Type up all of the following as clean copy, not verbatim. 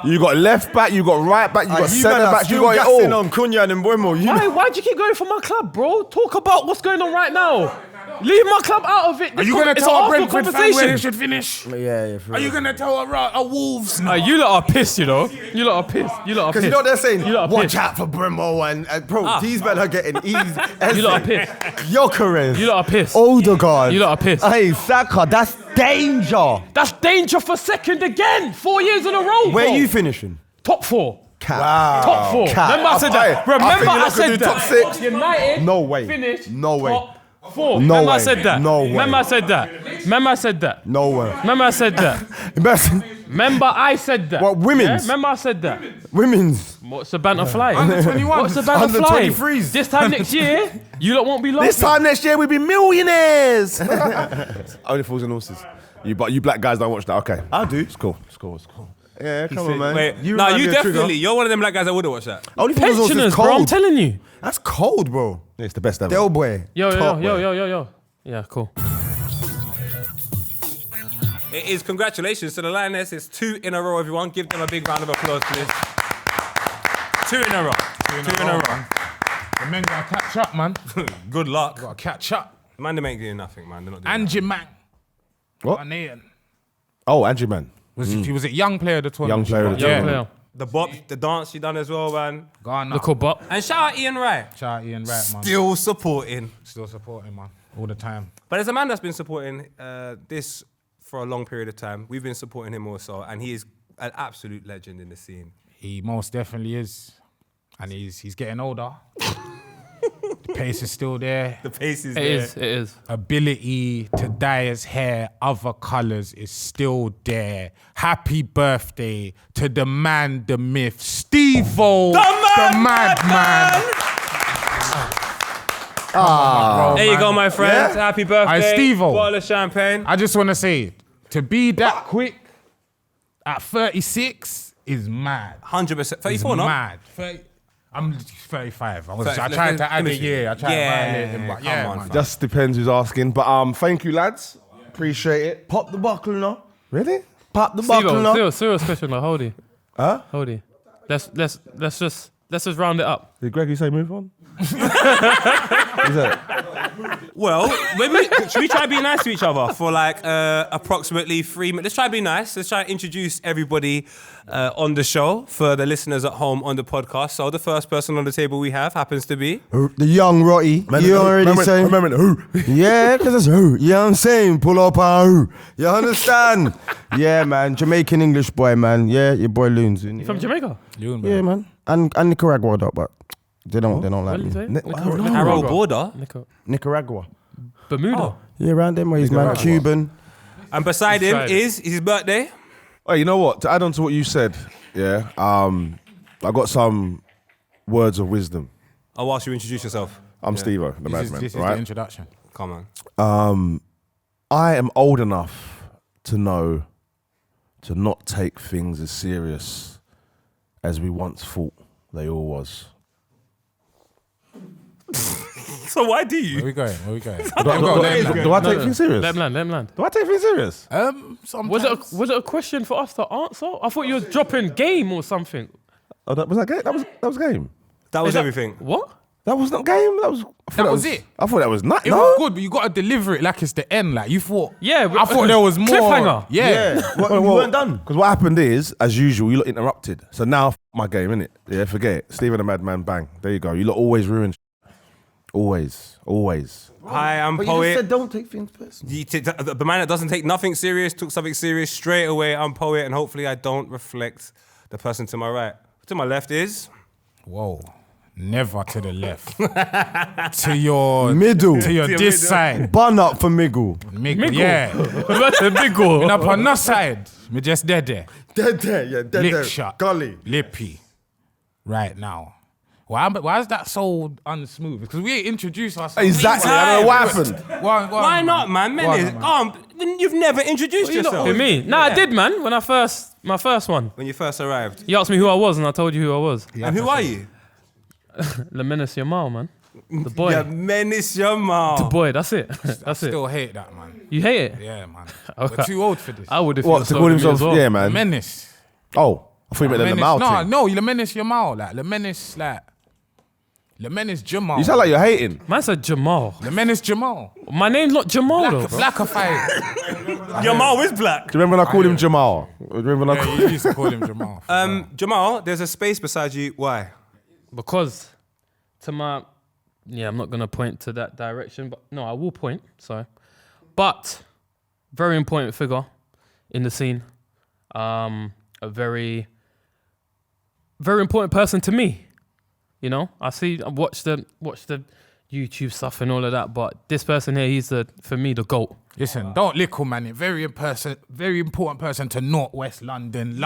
You got left back, you got right back, you got centre back, you got it all. On Cunha and Mbeumo. Why'd you keep going for my club, bro? Talk about what's going on right now. Leave my club out of it. Are you going to tell a Brentford fan where they should finish? Yeah. Are you going to tell a Wolves? You lot are pissed, you know. You lot are pissed. Because you know what they're saying? Watch out for Bremo and bro, these men are getting easy. You lot are pissed. Gyökeres. You lot are pissed. Odegaard. You lot are pissed. Hey, Saka, that's danger. That's danger for second again. 4 years in a row, bro. Where are you finishing? Top 4. Wow. Top 4. Cap. Remember I said that. Remember I said that. Top 6. United. No way. Finished. No way. Top 4. No Remember way. I said that. No way. Remember I said that. Remember I said that. No way. Remember I said that. Remember I said that. What, women's? Yeah? Remember I said that. Women's. What's the banter fly? Under 21. What's the banter fly? 23s. This time next year, you lot won't be lost. This time next year, we'll be millionaires. Only Fools and Horses. But you black guys don't watch that. Okay. I do. It's cool. It's cool. Yeah, come on, man. Wait, You no, remind you me of Trigger. definitely. You're one of them black guys that wouldn't watch that. Only Fools and Horses Pensioners, is bro. I'm cold. telling you. That's cold, bro. It's the best ever. Del boy. Yo. Yeah, cool. It is congratulations to the Lioness. It's 2 in a row, everyone. Give them a big round of applause, please. 2 in a row. 2 in a row. The men got to catch up, man. Good luck. Got to catch up. Man, they ain't doing nothing, man. They're not doing Angie Man. What? Ghanaian. Oh, Angie Man. He was a young player of the tournament. Young player of the Yeah. tournament. the bop, the dance you done as well, man. Ghana. Look bop. And shout out Ian Wright. Shout out Ian Wright, man. Still supporting. Still supporting, man. All the time. But there's a man that's been supporting this for a long period of time. We've been supporting him also, and he is an absolute legend in the scene. He most definitely is. And he's getting older. The pace is still there. The pace is It there. is. It is. Ability to dye his hair other colours is still there. Happy birthday to the man, the myth, Steve-O, the madman. There you go, my friends. Yeah. Happy birthday. Hey, Steve-O. Bottle of champagne. I just want to say, to be that quick at 36 is mad. 100%. It's 34, no? mad. I'm 35. I 30, tried to add a finish it. year. I tried to violate him, but come yeah, on, man. fam. Just depends who's asking. But thank you, lads. Appreciate it. Pop the buckle now. Really? Pop the buckle now. Serious question. Like, hold it. Huh? Hold it. Let's just round it up. Did Greggy say move on? Well, should we try to be nice to each other for like approximately 3 minutes? Let's try to be nice. Let's try to introduce everybody on the show for the listeners at home on the podcast. So the first person on the table we have happens to be... The young Rotty. You already saying? Remember who? Yeah, because it's who. You know what I'm saying? Pull up our who. You understand? Yeah, man. Jamaican English boy, man. Yeah, your boy Loons. You from Jamaica? Yeah, man. And Nicaragua, though, but they don't like What did you me. say? Arrow border. Nicaragua. Bermuda. Yeah, around them ways, man. Cuban. And beside him tried it. is his birthday. Oh, you know what? To add on to what you said, yeah, I got some words of wisdom. Oh, whilst you introduce yourself. I'm Steve-O, the This madman, is the right? introduction. Come on. I am old enough to know to not take things as serious as we once thought they all was. So why do you? Where we going? Do I take things serious? Let him land. Do I take things serious? Sometimes. Was it a question for us to answer? I thought you were dropping game or something. Oh, was that game? That was game. That was everything. What? That was not game. That was it? I thought that was not. It No. was good, but you got to deliver it like it's the end. Like you thought. Yeah, I thought there was more. Cliffhanger. Yeah. You weren't done. Because what happened is, as usual, you lot interrupted. So now, my game, innit? Yeah, forget it. Stephen the Madman, bang. There you go. You lot always ruin. Always. Hi, I'm But you Poet. just said don't take things personally. The man that doesn't take nothing serious took something serious straight away. I'm Poet, and hopefully I don't reflect the person to my right. To my left is... Whoa. Never to the left. To your Middle. To your To your this middle. side. Bun up for Miggle. Miggle. Yeah. That's a big goal. And up on that side, me just dead there. Dead there, yeah, dead Lick there. shot. Gully. Lippy. Right now. Why is that so unsmooth? Because we ain't introduced ourselves. Exactly. I don't know what happened. Why not, man? You've never introduced yourself. Who, me? Nah, I did, man. When my first one. When you first arrived. You asked me who I was, and I told you who I was. And who are you? Le Menace Yamal, man. The boy. Yeah, Menace Yamal. The boy. That's it. That's it. Still hate that, man. You hate it? Yeah, man. Okay. We're too old for this. I would if What, you to told call me himself? as well. Yeah, man. Menace. Oh, I thought you meant the Lamau thing. No, Lemenis Yamal. Like, Lemenis Jamal. You sound like you're hating. Man said Jamal. Lemenis Jamal. My name's not Jamal though. Blackified. Jamal is black. Do you remember when I called him Jamal? Remember when I called You used to call him Jamal. Jamal, there's a space beside you. Why? Because to my, I'm not gonna point to that direction, but no, I will point. Sorry, but very important figure in the scene. A very, very important person to me. You know, I watch the YouTube stuff and all of that, but this person here, he's for me the GOAT. Listen, don't lickle, man. Very important person to Northwest London,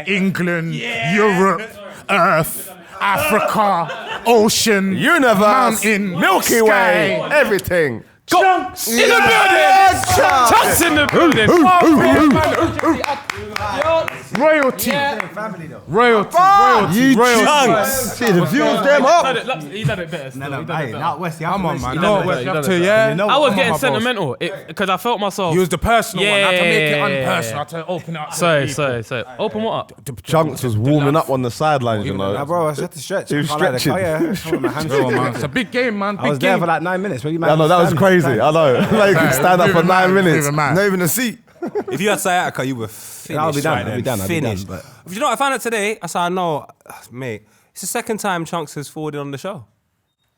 England, Europe, Earth, Africa, ocean, Universe, mountain, Milky Way, everything. Chunkz in the building. Chunkz in the building. Royalty. Royalty. Chunkz. See the views them up. He's had it better. Still. Not West. Come on, man. Northwest, you have to, yeah. I was getting sentimental because I felt myself. Use the personal one. I had to make it Yeah. unpersonal. I had to open it up. Sorry. Open what up? Chunkz was warming up on the sidelines, you know. Nah, bro, I just had to stretch. He was I like the- stretching. Oh, yeah. My hands Bro, man. It's a big game, man. I was Big there game. for like 9 minutes. Where you I know, that was crazy. I know. Like, you could stand up for 9 minutes. Not even a seat. If you had sciatica, you were finished. I'll be done. right I'll be then. done. I'll be done, Finished. but- You know what I found out today? I said, I know, mate. It's the second time Chunkz has forwarded on the show.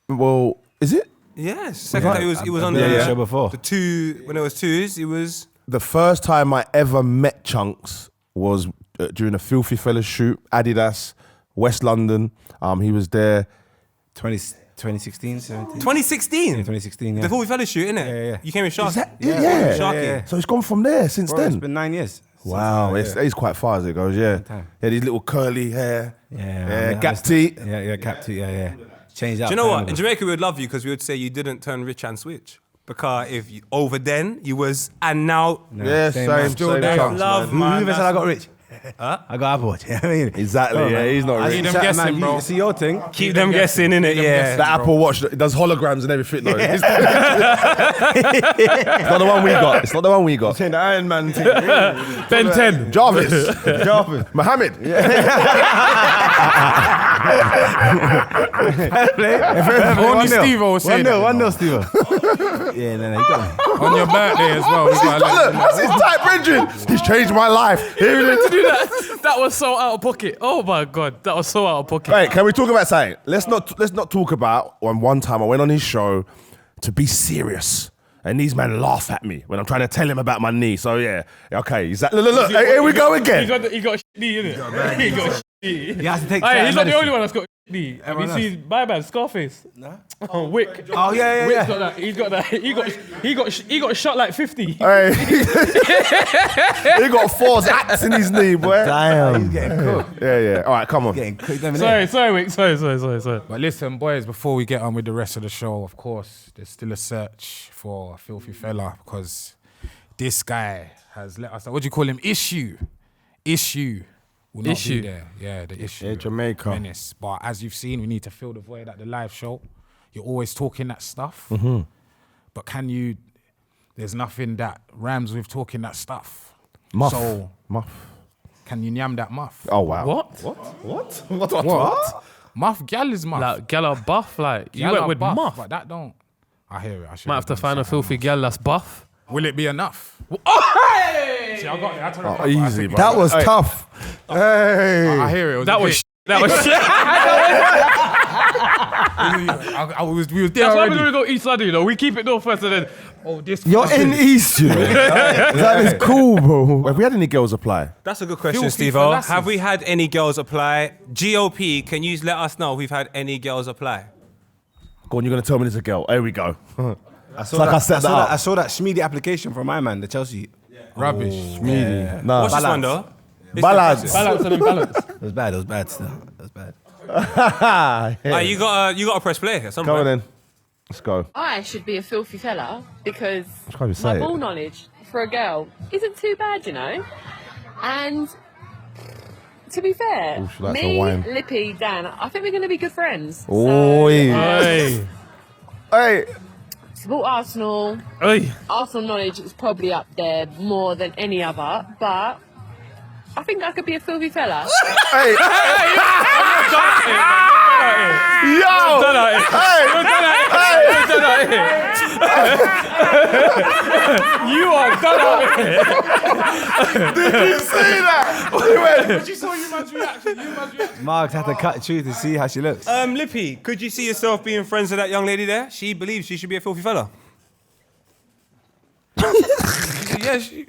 Well, is it? Yes, second time he was on been the on the show before. The two when it was twos, he was. The first time I ever met Chunkz was during a Filthy Fellas shoot, Adidas, West London. He was there. 2016, 17. 2016. 2016, yeah. Before we fell shoot, innit? Yeah. You came in Sharky. Is that, Yeah, yeah. Sharky. So it's gone from there since Bro, it's then. been 9 years. Wow, it's quite far as it goes, yeah. time. Yeah, these little curly hair. Yeah, gap tee. Yeah, gap tee, yeah. Change out. Do you know what? In Jamaica, we would love you because we would say you didn't turn rich and switch. Because if you, over then, you was, and now. Yeah, same, same, man. still That's Chunkz, love, man. man. Who even said I got rich? Huh? I got Apple Watch. I mean, Exactly, yeah, he's not I rich. see them them guessing, guessing, bro. You see your thing. Keep them guessing, innit? Yeah. The Apple Watch it does holograms and everything though. It's not the one we got. It's not the one we got. Saying the Iron Man thing. Ben 10. Jarvis. Mohammed. Only Steve-O was saying that. 1-0, Steve-O. Yeah, no, you got me. On your birthday as well. We gotta let Look, that's his type, Bridget. He's changed my life. Here it is. That was so out of pocket. Oh my God, that was so out of pocket. Right, can we talk about something? Let's not talk about when one time I went on his show to be serious. And these men laugh at me when I'm trying to tell him about my knee. So yeah, okay. Look, here we go again. He got a knee, innit? He got a knee. He has to take Hey, he's not the medicine. only one that's got a knee. Have you Everyone seen my man, Scarface? No. Oh, Wick. Oh, yeah. Wick's got that. He's got that. He got shot like 50. Hey. He got 4 acts in his knee, boy. Damn. He's getting cooked. Yeah. All right, come on. Getting cooked. Them in there. Sorry, Wick. Sorry. But listen, boys, before we get on with the rest of the show, of course, there's still a search for a filthy fella because this guy has let us know. What do you call him? Issue will not Issue. be there. Yeah, the issue. Yeah, Jamaica. Menace. But as you've seen, we need to fill the void at the live show. You're always talking that stuff. But there's nothing that rhymes with talking that stuff. Muff. So Muff. can you yam that muff? Oh, wow. What? Muff, gal is muff. Like, gal are buff. Like, you Gal went are with buff, muff. But that don't. I hear it. I should Might have to find a filthy gal that's buff. Will it be enough? Oh, See, I got it. I told Oh, you. easy, bro. That was tough. Hey. I hear it. It was that a was bit- that was shit. we was there That's why already. we're gonna go East London, you know. We keep it north first and then. Oh, this. You're in East, you know. That is cool, bro. Have we had any girls apply? That's a good question, Filthy Steve-O. Fellas. Have we had any girls apply? GOP, can you let us know if we've had any girls apply? Go on, you're going to tell me there's a girl. Here we go. I saw like I set that up. I saw that Schmiedy application from my man, the Chelsea. Rubbish. Nah. What's this one, though? Ballads. Balance and imbalance. It was bad still. It was bad. You got to press play at some Come on point. then. Let's go. I should be a filthy fella because can't even my say it. ball knowledge for a girl isn't too bad, you know. And to be fair, Ooh, she likes her me, wine. Lippy, Dan, I think we're going to be good friends. Oi. Hey. Hey. Support Arsenal. Hey. Arsenal knowledge is probably up there more than any other, but I think I could be a filthy fella. Hey, yo! You are done out here. Did you see that? You saw you man's reaction. Marks had to cut you to see how she looks. Lippy, could you see yourself being friends with that young lady there? She believes she should be a filthy fella. Yeah, she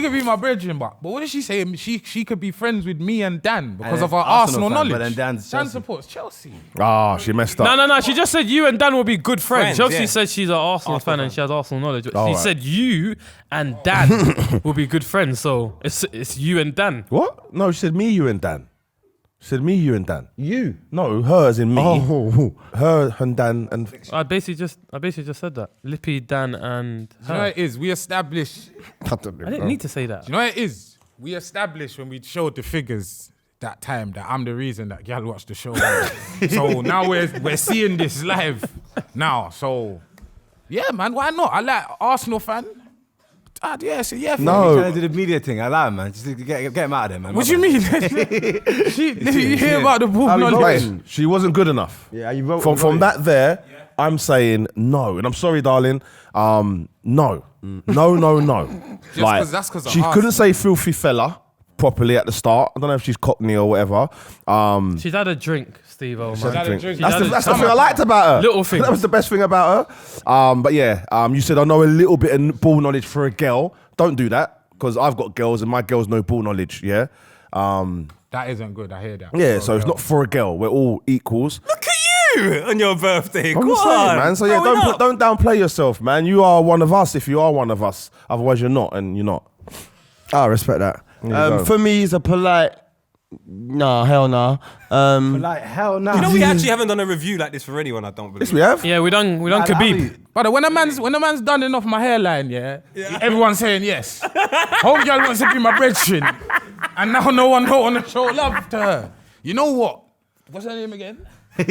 could be my brethren, but what did she say? She could be friends with me and Dan because of our Arsenal fan, knowledge. but then Dan's Dan Chelsea. supports Chelsea. Oh, she messed up. No. She just said you and Dan will be good friends. Friends, Chelsea yeah. said she's an Arsenal fan and she has Arsenal knowledge. She right. said you and Dan will be good friends. So it's you and Dan. What? No, she said me, you, and Dan. She said me, you, and Dan. You. No, her as in me. Oh. Her and Dan and... I basically just said that. Lippy, Dan, and Do you know her. what it is? We established. I didn't need to say that. Do you know what it is? We established when we showed the figures that time that I'm the reason that Gal watched the show. So now we're seeing this live now. So yeah, man, why not? I like Arsenal fan. Yeah. No. Trying to do the media thing. I like him, man. Just to get him out of there, man. What do you mean? You hear about the ball knowledge? Right, she wasn't good enough. Yeah, you vote From that there, I'm saying no. And I'm sorry, darling. No. No. That's 'cause of she Arsenal. couldn't say filthy fella properly at the start. I don't know if she's Cockney or whatever. She's had a drink, Steve-O, man. had a drink. That's the thing I liked about her. Little things. That was the best thing about her. But yeah, you said I know a little bit of ball knowledge for a girl. Don't do that because I've got girls and my girls know ball knowledge. Yeah. That isn't good. I hear that. Yeah. So it's not for a girl. We're all equals. Look at you on your birthday. I'm Go just saying, on, man. So yeah, Growing up. don't downplay yourself, man. You are one of us if you are one of us. Otherwise, you're not, and you're not. I respect that. you go. For me, it's a polite. Nah, hell nah. Like hell nah. You know, we actually haven't done a review like this for anyone, I don't believe. Yes, we have. Yeah, we done Khabib. But when a man's done enough my hairline, yeah, everyone's saying yes. Home girl wants to be my brethren, and now no one want to show love to her. You know what? What's her name again? I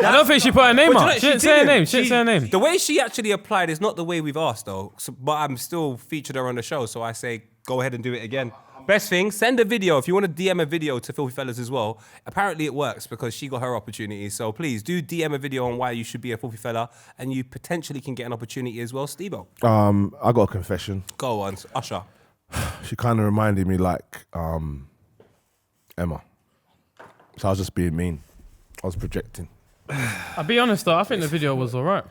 don't think she put her name But you up. know, She didn't say her name. She didn't say her name. The way she actually applied is not the way we've asked, though. So, but I'm still featured her on the show, so I say go ahead and do it again. Best thing, send a video. If you want to DM a video to Filthy Fellas as well, apparently it works because she got her opportunity. So please do DM a video on why you should be a Filthy Fella, and you potentially can get an opportunity as well, Steve-O. I got a confession. Go on, Usher. She kind of reminded me like Emma. So I was just being mean. I was projecting. I'll be honest though, I think the video was alright.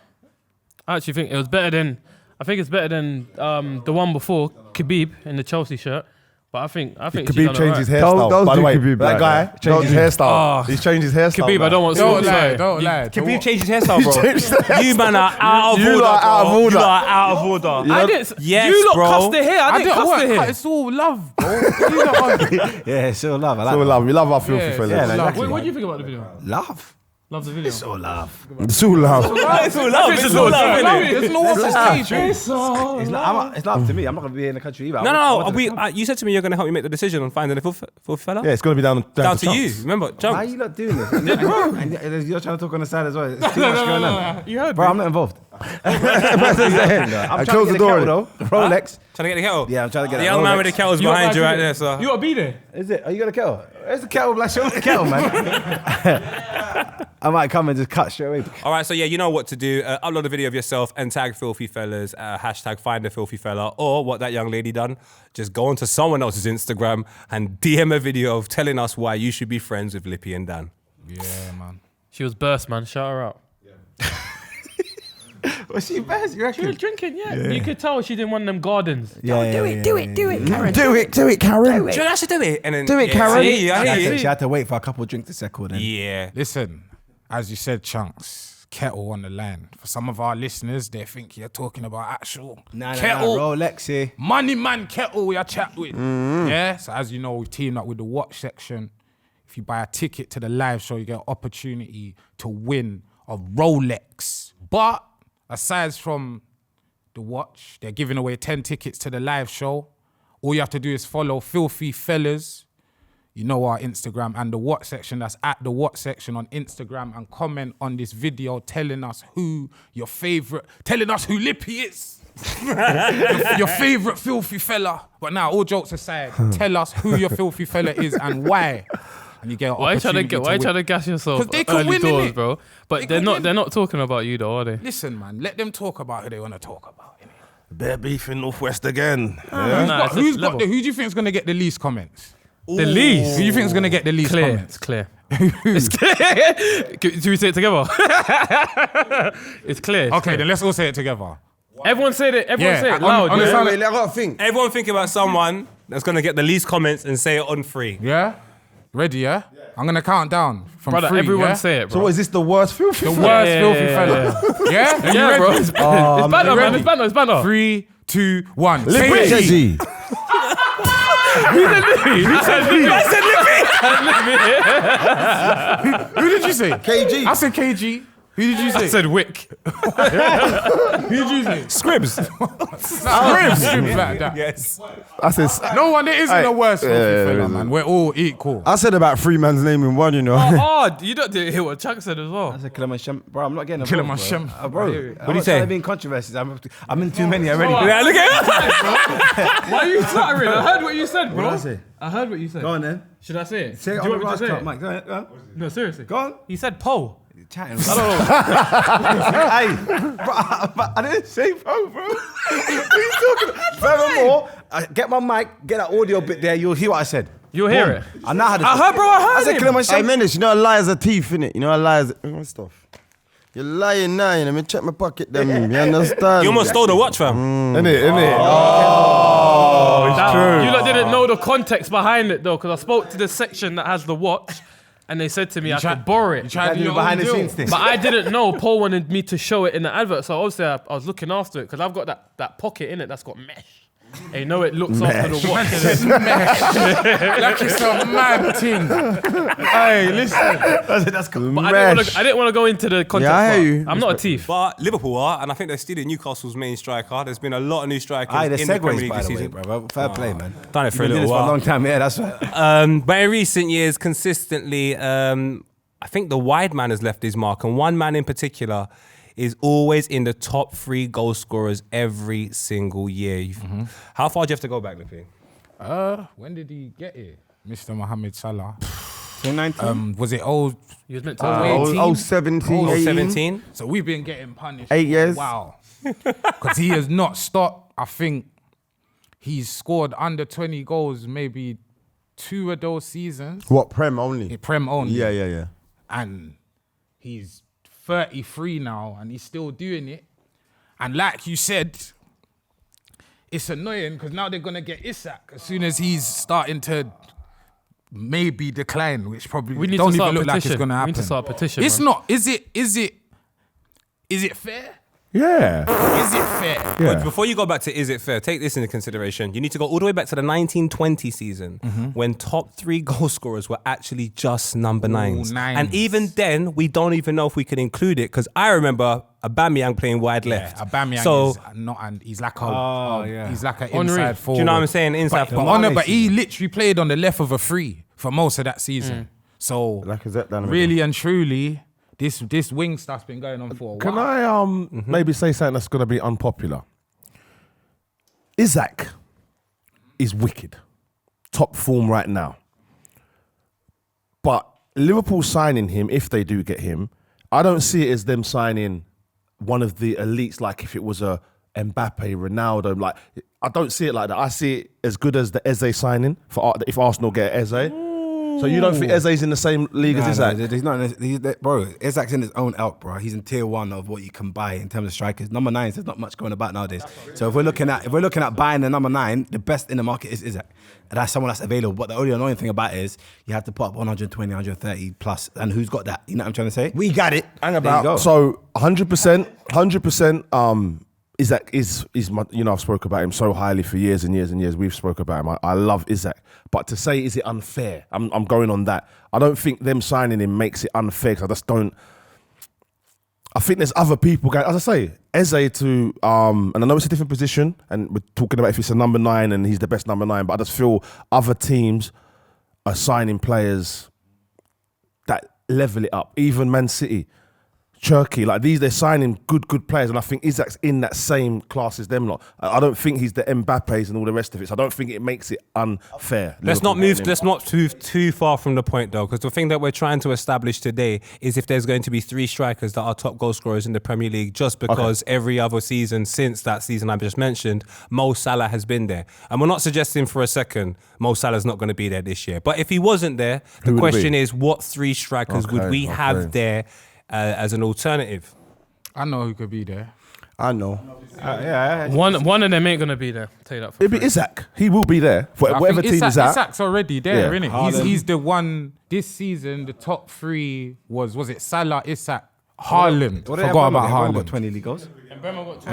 I actually think it was better than. I think it's better than the one before, Khabib in the Chelsea shirt. But I think Khabib changed his Don't- hairstyle. don't By the do way, Khabib that like guy that. changed his hairstyle. Oh. He's changed his hairstyle. Khabib, I man. don't want Don't to lie, don't lie. Khabib changed his hairstyle, bro. changed the You man are out of You order. lot are out of bro. order. You lot are out of order. I didn't. Yes, you lot bro. cussed the hair. I didn't cuss the hair. It's all love, bro. You lot are- Yeah, still love. I like So we that. love. We love our filthy Yeah, fellas. yeah, like- love. What do you think about the video? Love. Love the video. So love. It's all love. It's all love. It's all love, innit? There's no one to stage. It's love to me. I'm not gonna be in the country either. No. You said to me you're going to help me make the decision on finding a filthy fella. Yeah, it's gonna be down Down to you. Chunkz. Remember, Why are Chunkz. you not doing this? And you're trying to talk on the side as well. It's too much going on. You heard Bro, me. I'm not involved. I'm trying to closed get the door. kettle, though. Rolex. Trying to get the kettle? Yeah, I'm trying to get The that young man Rolex. with the kettle's behind you right there, so. You gotta be there. Is it? Are you got a kettle? Where's the kettle? Like, show me the kettle, man. I might come and just cut straight away. All right, so yeah, you know what to do. Upload a video of yourself and tag Filthy Fellas, hashtag find a filthy fella, or what that young lady done, just go onto someone else's Instagram and DM a video of telling us why you should be friends with Lippy and Dan. Yeah, man. She was burst, man. Shout her out. Was she best? You She was reckon? drinking, yeah. You could tell she didn't want them gardens. Yeah, Do it, Karen. Do it, Karen. Should I should do it? And then, Do it, yeah, Karen. I hear you. She had to wait for a couple of drinks to settle then. Yeah. Listen, as you said, Chunkz, kettle on the line. For some of our listeners, they think you're talking about actual kettle. Rolex here. Money man kettle we are chat with. Yeah, so as you know, we've teamed up with the watch section. If you buy a ticket to the live show, you get an opportunity to win a Rolex. But aside from the watch, they're giving away 10 tickets to the live show. All you have to do is follow Filthy Fellas. you know our Instagram and the what section. That's at the what section on Instagram, and comment on this video telling us who your favorite, telling us who Lippy is. your favorite filthy fella. But now, all jokes aside, tell us who your filthy fella is and why. And you get an Why you opportunity to trying win. to gas yourself? 'Cause they can early win, doors, innit? bro. But They they're can not. win. They're not talking about you, though, are they? Listen, man, let them talk about who they want to talk about. Innit? Bare beef in Northwest again. Nah, it's just level. Who do you think is going to get the least comments? The least. Who do you think is going to get the least Clear. comments? It's clear. It's clear. Should we say it together? It's clear. It's Okay, clear. then let's all say it together. Everyone said it. Everyone Yeah, said it on- loud. on the yeah. sound- Wait, I gotta think. Everyone think about someone that's gonna get the least comments and say it on 3. Yeah? Ready, yeah? I'm going to count down from Brother, 3, everyone yeah? say it, So bro. what is this the worst filthy? The fella? worst Yeah, filthy yeah, fella. Yeah? Are you Yeah, ready? bro. It's banter, man. ready? It's banter. It's banter. 3, 2, 1. Lippy. KG. KG. Who did you say? KG. I said KG. Who did you say? I said Wick. Who did you say? Scribs. Scribs like that. Yes. I said. No one, there isn't Hey, a worse filthy yeah, fella, yeah. man. We're all equal. I said about 3 man's name in one, you know. Oh, you didn't hear what Chuck said as well. I said Kilimanjaro. Bro, I'm not getting a Kilimanjaro. bro. What do you say? I'm in controversies. I'm in too many already. Yeah, look at Why are you stuttering? I heard what you said, bro. What did I say? I heard what you said. Go on then. Should I say it? Say it Do you on the want me to last say cut, it? Mike. Go on. Go on. No, seriously. Go on. He said Poe. Chatting. Hey, bro, I didn't say bro. What are you talking about? Furthermore, get my mic, get that audio bit there. You'll hear what I said. You'll hear it. I know how to. I heard, bro. I heard I said him. Kilimanjaro. Hey, Menace, you know a lie's a thief, innit? You know a lie's a stuff. You're lying now, you know. Me check my pocket, them. You understand? You almost stole the watch, fam. Innit? Oh, it's true. You lot didn't know the context behind it though, because I spoke to the section that has the watch, and they said to me I could borrow it. You tried to do do your behind own the deal. scenes thing. But I didn't know Paul wanted me to show it in the advert, so obviously I was looking after it because I've got that pocket in it that's got mesh. And you know it looks after the watch. Like it's a mad thing. Hey, listen. That's cool. But I didn't want to go into the context. Yeah, I hear part. you. I'm not a thief. But Liverpool are, and I think they're still Newcastle's main striker. There's been a lot of new strikers Aye, the in the Premier segues, League by this the way, season. bro. Fair play, man. Done it for a You've been little doing this for a while. long time. Yeah, that's right. But in recent years, consistently, I think the wide man has left his mark, and one man in particular is always in the top 3 goal scorers every single year. How far do you have to go back, Lippy? When did he get here? Mr. Mohamed Salah. 2019. Was it old? You was meant to 18? 17, Oh, 18. 17? So we've been getting punished. 8 years. Wow. Because he has not stopped. I think he's scored under 20 goals maybe 2 of those seasons. What, Prem only? Prem only. Yeah. And he's 33 now and he's still doing it. And like you said, it's annoying because now they're going to get Isak as soon as he's starting to maybe decline, which probably We need don't to even start a look like petition. it's going to We happen. need to start a petition. It's man. not. Is it fair? Yeah. Is it fair? Yeah. Before you go back to is it fair, take this into consideration. You need to go all the way back to the 1920 season when top 3 goal scorers were actually just number 9s. nines. And even then, we don't even know if we can include it because I remember Aubameyang playing wide left. Aubameyang so, is not, and he's like he's like an Henry. inside do forward. you know what I'm saying? Inside But he literally played on the left of a 3 for most of that season. So Lacazette down the really and truly, this wing stuff's been going on for a Can while. I maybe say something that's going to be unpopular? Isak is wicked. Top form right now. But Liverpool signing him, if they do get him, I don't see it as them signing one of the elites like if it was a Mbappe, Ronaldo. Like I don't see it like that. I see it as good as the Eze signing for if Arsenal get Eze. So you don't think Eze's in the same league as Isak? He's not. Bro, Isak's in his own elk, bro. He's in tier 1 of what you can buy in terms of strikers. Number 9s, there's not much going about nowadays. So if we're looking at buying the number 9, the best in the market is Isak, and that's someone that's available. But the only annoying thing about it is you have to put up 120, 130 plus, and who's got that? You know what I'm trying to say? We got it. Hang There you go. about. So 100%. Isak is my, I've spoke about him so highly for years and years and years. We've spoke about him. I love Isak. But to say, is it unfair? I'm going on that. I don't think them signing him makes it unfair because I just don't. I think there's other people going, as I say, Eze to, and I know it's a different position and we're talking about if it's a number 9 and he's the best number 9, but I just feel other teams are signing players that level it up. Even Man City, Turkey, like they're signing good players, and I think Isak's in that same class as them lot. I don't think he's the Mbappes and all the rest of it. So I don't think it makes it unfair. Let's not move too far from the point though, because the thing that we're trying to establish today is if there's going to be 3 strikers that are top goal scorers in the Premier League, just because every other season since that season I just mentioned, Mo Salah has been there. And we're not suggesting for a second Mo Salah's not going to be there this year. But if he wasn't there, the question is what 3 strikers would we have there as an alternative? I know who could be there. I know. One of them ain't gonna be there. I'll tell you that. It'll be Isak. He will be there for I whatever think team he's at. Isak's already there, Yeah. isn't it? He's the one this season. The top 3 was it Salah, Isak, Haaland? Forgot about Haaland. Haaland. got 20 league goals. And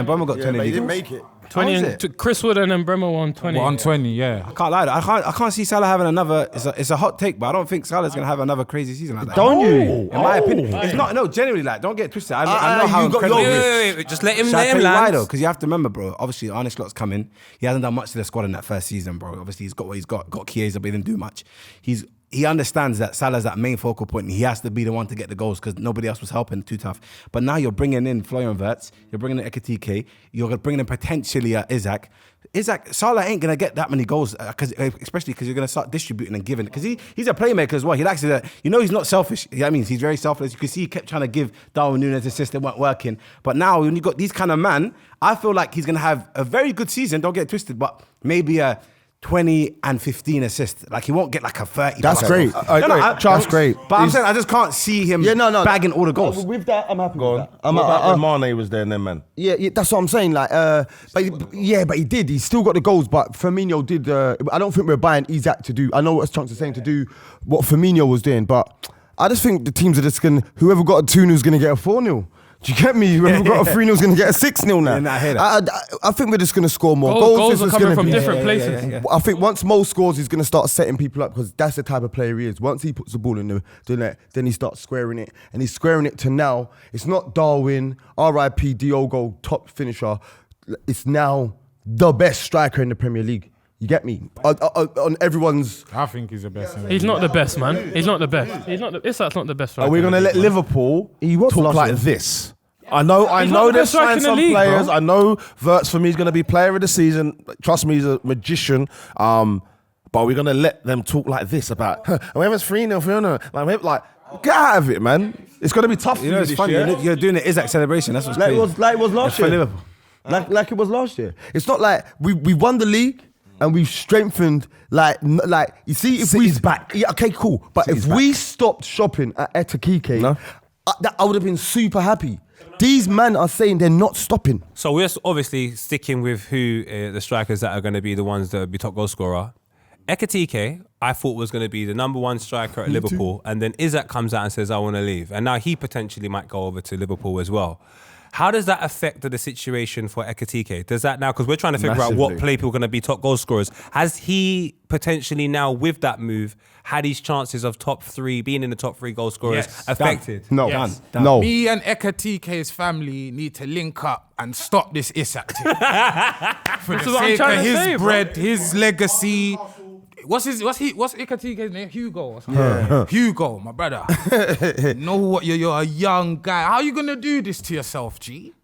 Bremer got 20 But he league didn't goals. make it. 20 and Chris Wood and then Bremer won 20. On 20, yeah. I can't lie. I can't see Salah having another. It's a hot take, but I don't think Salah's gonna have another crazy season like that. Don't you? In my opinion, it's not. No, genuinely, like, don't get twisted. I know how you got incredible. your- Wait, just let him Shall I tell you why land. though? Because you have to remember, bro. Obviously, Arne Slot's coming. He hasn't done much to the squad in that first season, bro. Obviously, he's got what he's got. Got Chiesa, but he didn't do much. He understands that Salah's that main focal point, and he has to be the one to get the goals because nobody else was helping. Too tough. But now you're bringing in Florian Wirtz. You're bringing in Ekitike. You're bringing in potentially Isak. Salah ain't gonna get that many goals, especially because you're gonna start distributing and giving. Because he's a playmaker as well. He likes to, he's not selfish. That means he's very selfless. You can see he kept trying to give Darwin Núñez assists, it weren't working. But now when you got these kind of man, I feel like he's gonna have a very good season. Don't get it twisted, but maybe a 20 and 15 assists. Like he won't get like a 30. That's great. That's great. But I'm saying I just can't see him bagging all the goals. With that, I'm happy with that. What about when Mane was there and then, man? Yeah, that's what I'm saying. Like, but he did. He still got the goals, but Firmino did. I don't think we're buying Isak to do. I know what Chunkz is saying to do what Firmino was doing, but I just think the teams are just gonna. Whoever got a 2-0 is gonna get a 4-0. Do you get me? Whoever got a 3-0 is gonna get a 6-0 now. Yeah, I hear that. I think we're just gonna score more Goals are is coming gonna from be- different places. Yeah. I think once Mo scores, he's going to start setting people up because that's the type of player he is. Once he puts the ball in the net, then he starts squaring it. And he's squaring it to now. It's not Darwin, RIP, Diogo, top finisher. It's now the best striker in the Premier League. You get me? On everyone's... I think he's the best. He's not the best, man. He's not the best. Isak's not the best. Are we going to let Liverpool talk like this? I know not the they've best striker signed in the some league, players. bro. I know Wirtz for me is going to be player of the season. Trust me, he's a magician. But we're going to let them talk like this about, whoever's 3-0, like, get out of it, man. It's going to be tough for You know, you it's this funny. year. You're doing the Isak celebration. That's what's Like crazy. it was last It's for year. Liverpool. Like it was last year. It's not like we won the league and we've strengthened like you see if City's we back. Yeah, okay, cool. But City's if we stopped shopping at Ekitike, No. I would have been super happy. These men are saying they're not stopping. So we're obviously sticking with who the strikers that are going to be the ones that will be top goal scorer. Ekitike, I thought was going to be the number 1 striker at Liverpool, and then Isak comes out and says, I want to leave. And now he potentially might go over to Liverpool as well. How does that affect the situation for Ekitike? Does that now, because we're trying to figure out what Massively. people are going to be top goal scorers. Has he potentially now, with that move, had his chances of being in the top 3 goal scorers Yes. affected? No, Yes. no. Me and Ekitike's family need to link up and stop this Isak thing. For is the what I'm sake trying of to his say, bro. bread, his legacy. What's Ekitike's name? Hugo or something? Yeah. Hugo, my brother. Know what? You're a young guy. How are you gonna do this to yourself, G?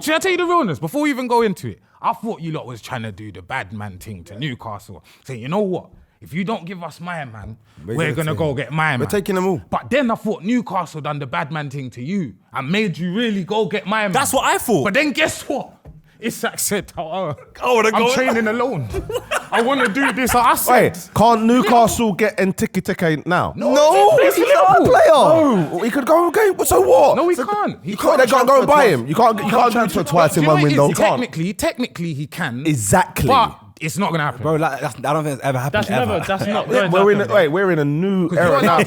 Should I tell you the realness before we even go into it? I thought you lot was trying to do the bad man thing to Newcastle. Saying, you know what? If you don't give us my man, we're gonna go get my man. We're taking them all. But then I thought Newcastle done the bad man thing to you and made you really go get my man. That's what I thought. But then guess what? Isak said, I'm go- training alone. I want to do this. I said, Wait, can't Newcastle get Ekitike now? No, He's he's not a Liverpool. player. No, he could go again. So what? no, he can't. You can't. They can't go and buy him. You can't transfer twice Do in you know one what it window. is? Technically, he can. Exactly. But it's not gonna happen. Bro, like, I don't think it's ever happened. That's not going to We're in. happen. We're in a new You're era now.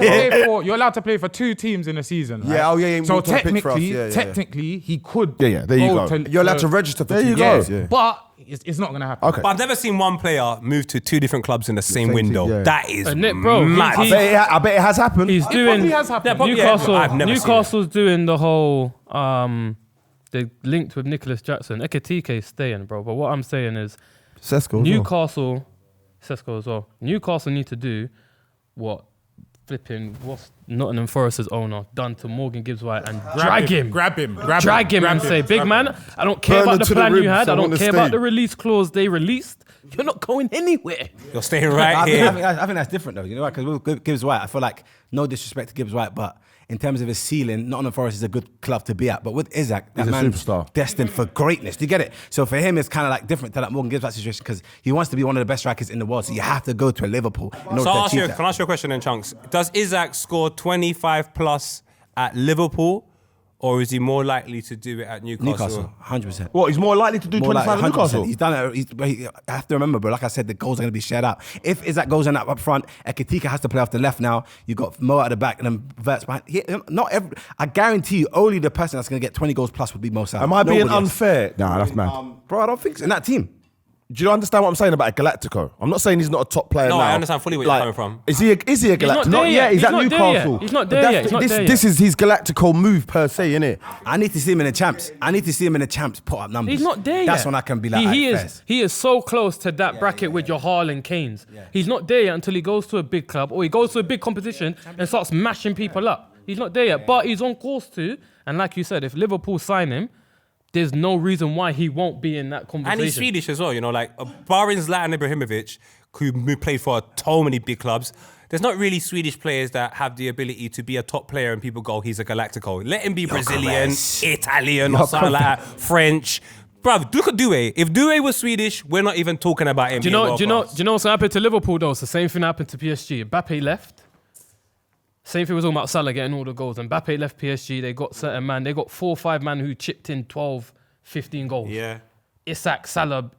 you're allowed to play for 2 teams in a season. Right? Yeah, So we can pick for us. technically, Yeah. technically, he could. Yeah, there you go. You're allowed to register for There you 2 go. years. Yeah. But it's not gonna happen. Okay. But I've never seen one player move to 2 different clubs in the same same window. team, yeah. That is Bro, mad. I bet it has happened. He's doing probably has happened. probably- Newcastle. I've never seen Newcastle's doing the whole. They linked with Nicholas Jackson. Ekitike's staying, bro. But what I'm saying is, Sesko. Newcastle, Sesko as well. Newcastle need to do what what's Nottingham Forest's owner done to Morgan Gibbs-White and drag him and say, big man, I don't care Burn about it to the the plan you ribs, had. I I don't wanna care about stay. the release clause they released. You're not going anywhere. You're staying right here. I think that's different though. You know, because with Gibbs White, I feel like no disrespect to Gibbs White, but in terms of his ceiling, Nottingham Forest is a good club to be at. But with Isak, that He's a man's superstar. destined for greatness. Do you get it? So for him, it's kind of like different to that Morgan Gibbs White situation because he wants to be one of the best strikers in the world. So you have to go to a Liverpool in order So to I'll ask achieve you, that. can I ask you a question then, Chunkz? Does Isak score 25 plus at Liverpool, or is he more likely to do it at Newcastle, 100%. What, he's more likely to do More 25 like at 100%. Newcastle? He's done it. I have to remember, bro. Like I said, the goals are going to be shared out. If Isak goes in up front, Ekitike has to play off the left now. You got Mo at the back and then Verts behind. I guarantee you, only the person that's going to get 20 goals plus would be Mo Salah. Am I being Nobody else. unfair? Nah, that's mad. Bro, I don't think so. In that team. Do you understand what I'm saying about Galactico? I'm not saying he's not a top player No, now. I understand fully where you're coming from. Is he a not Galactico? there yet. He's at not there Newcastle. yet. He's not But there that's yet. He's not this, there this yet. is his Galactico move per se, innit? I need to see him in the champs. Put up numbers. He's not there yet. That's when I can be like, he is so close to that bracket with your Haaland, Kanes. He's not there yet until he goes to a big club or he goes to a big competition and starts mashing people up. He's not there yet, but he's on course to. And like you said, if Liverpool sign him, there's no reason why he won't be in that conversation. And he's Swedish as well, you know, like barring Zlatan Ibrahimovic, who played for so many big clubs, there's not really Swedish players that have the ability to be a top player and people go, he's a Galactico. Let him be Brazilian, Italian, or something like that, French. Bruv, look at Doué. If Doué was Swedish, we're not even talking about him. Do you know what's happened to Liverpool though? It's the same thing happened to PSG. Mbappe left. Same thing was talking about Salah getting all the goals. And Mbappe left PSG. They got certain man. They got 4 or 5 man who chipped in 12, 15 goals. Yeah. Isak, Salah,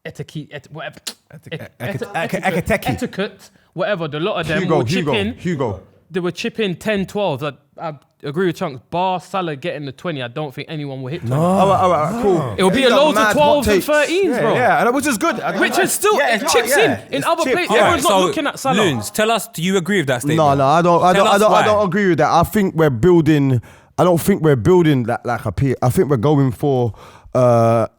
Etiquette, whatever. Ekitike. Etiquette, whatever. The lot of them Hugo, will chip in. Hugo. They were chipping 10, 12. I agree with Chunkz. Bar Salah getting the 20, I don't think anyone will hit 20. All right, cool. It'll be a These are loads of mad hot 12s and takes. 13s, bro. Yeah, which is good. Which is still, it chips in other places. chipped. Everyone's not looking at Salah. Loons, tell us, do you agree with that statement? No, I don't. I Tell us why. don't agree with that. I think we're building. I don't think we're building like a peer. I think we're going for like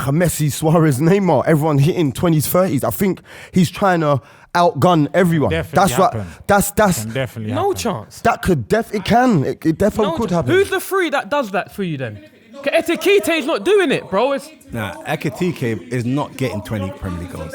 a Messi, Suarez, Neymar. Everyone hitting 20s, 30s. I think he's trying to outgun everyone. Definitely happen. That's Can definitely No happen. chance. that could it can. It definitely could happen. Who's the 3 that does that for you then? Ekitike is not doing it, bro. Nah, Ekitike is not getting 20 Premier League goals.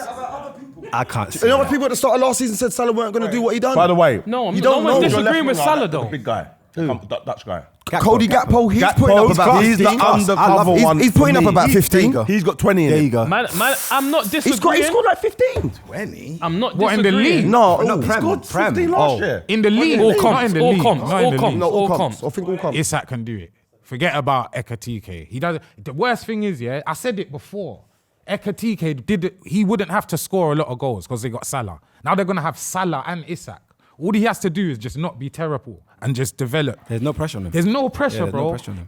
I can't see You know what that. people at the start of last season said Salah weren't going to do what he done? By the way, No, You no don't one's know. disagreeing with Salah though. the big guy, Dutch guy. Cody Gakpo, he's putting up about 15. He's the undercover one. He's putting for up me. about 15. He's got 20 in There him. you go. Man, I'm not He disagreeing. scored like 15. 20? I'm not What, in the disagreeing. league? No, No, he Prem. scored 15 Prem. last year. In the league. All not comps, in the all league. comps, Not in all the comps. league. No, all All comps. comps. I think all comps. Isak can do it. Forget about Ekitike. He does. The worst thing is, yeah, I said it before. Ekitike he wouldn't have to score a lot of goals because they got Salah. Now they're gonna have Salah and Isak. All he has to do is just not be terrible and just develop. There's no pressure on him. There's no pressure, there's no bro. pressure on him.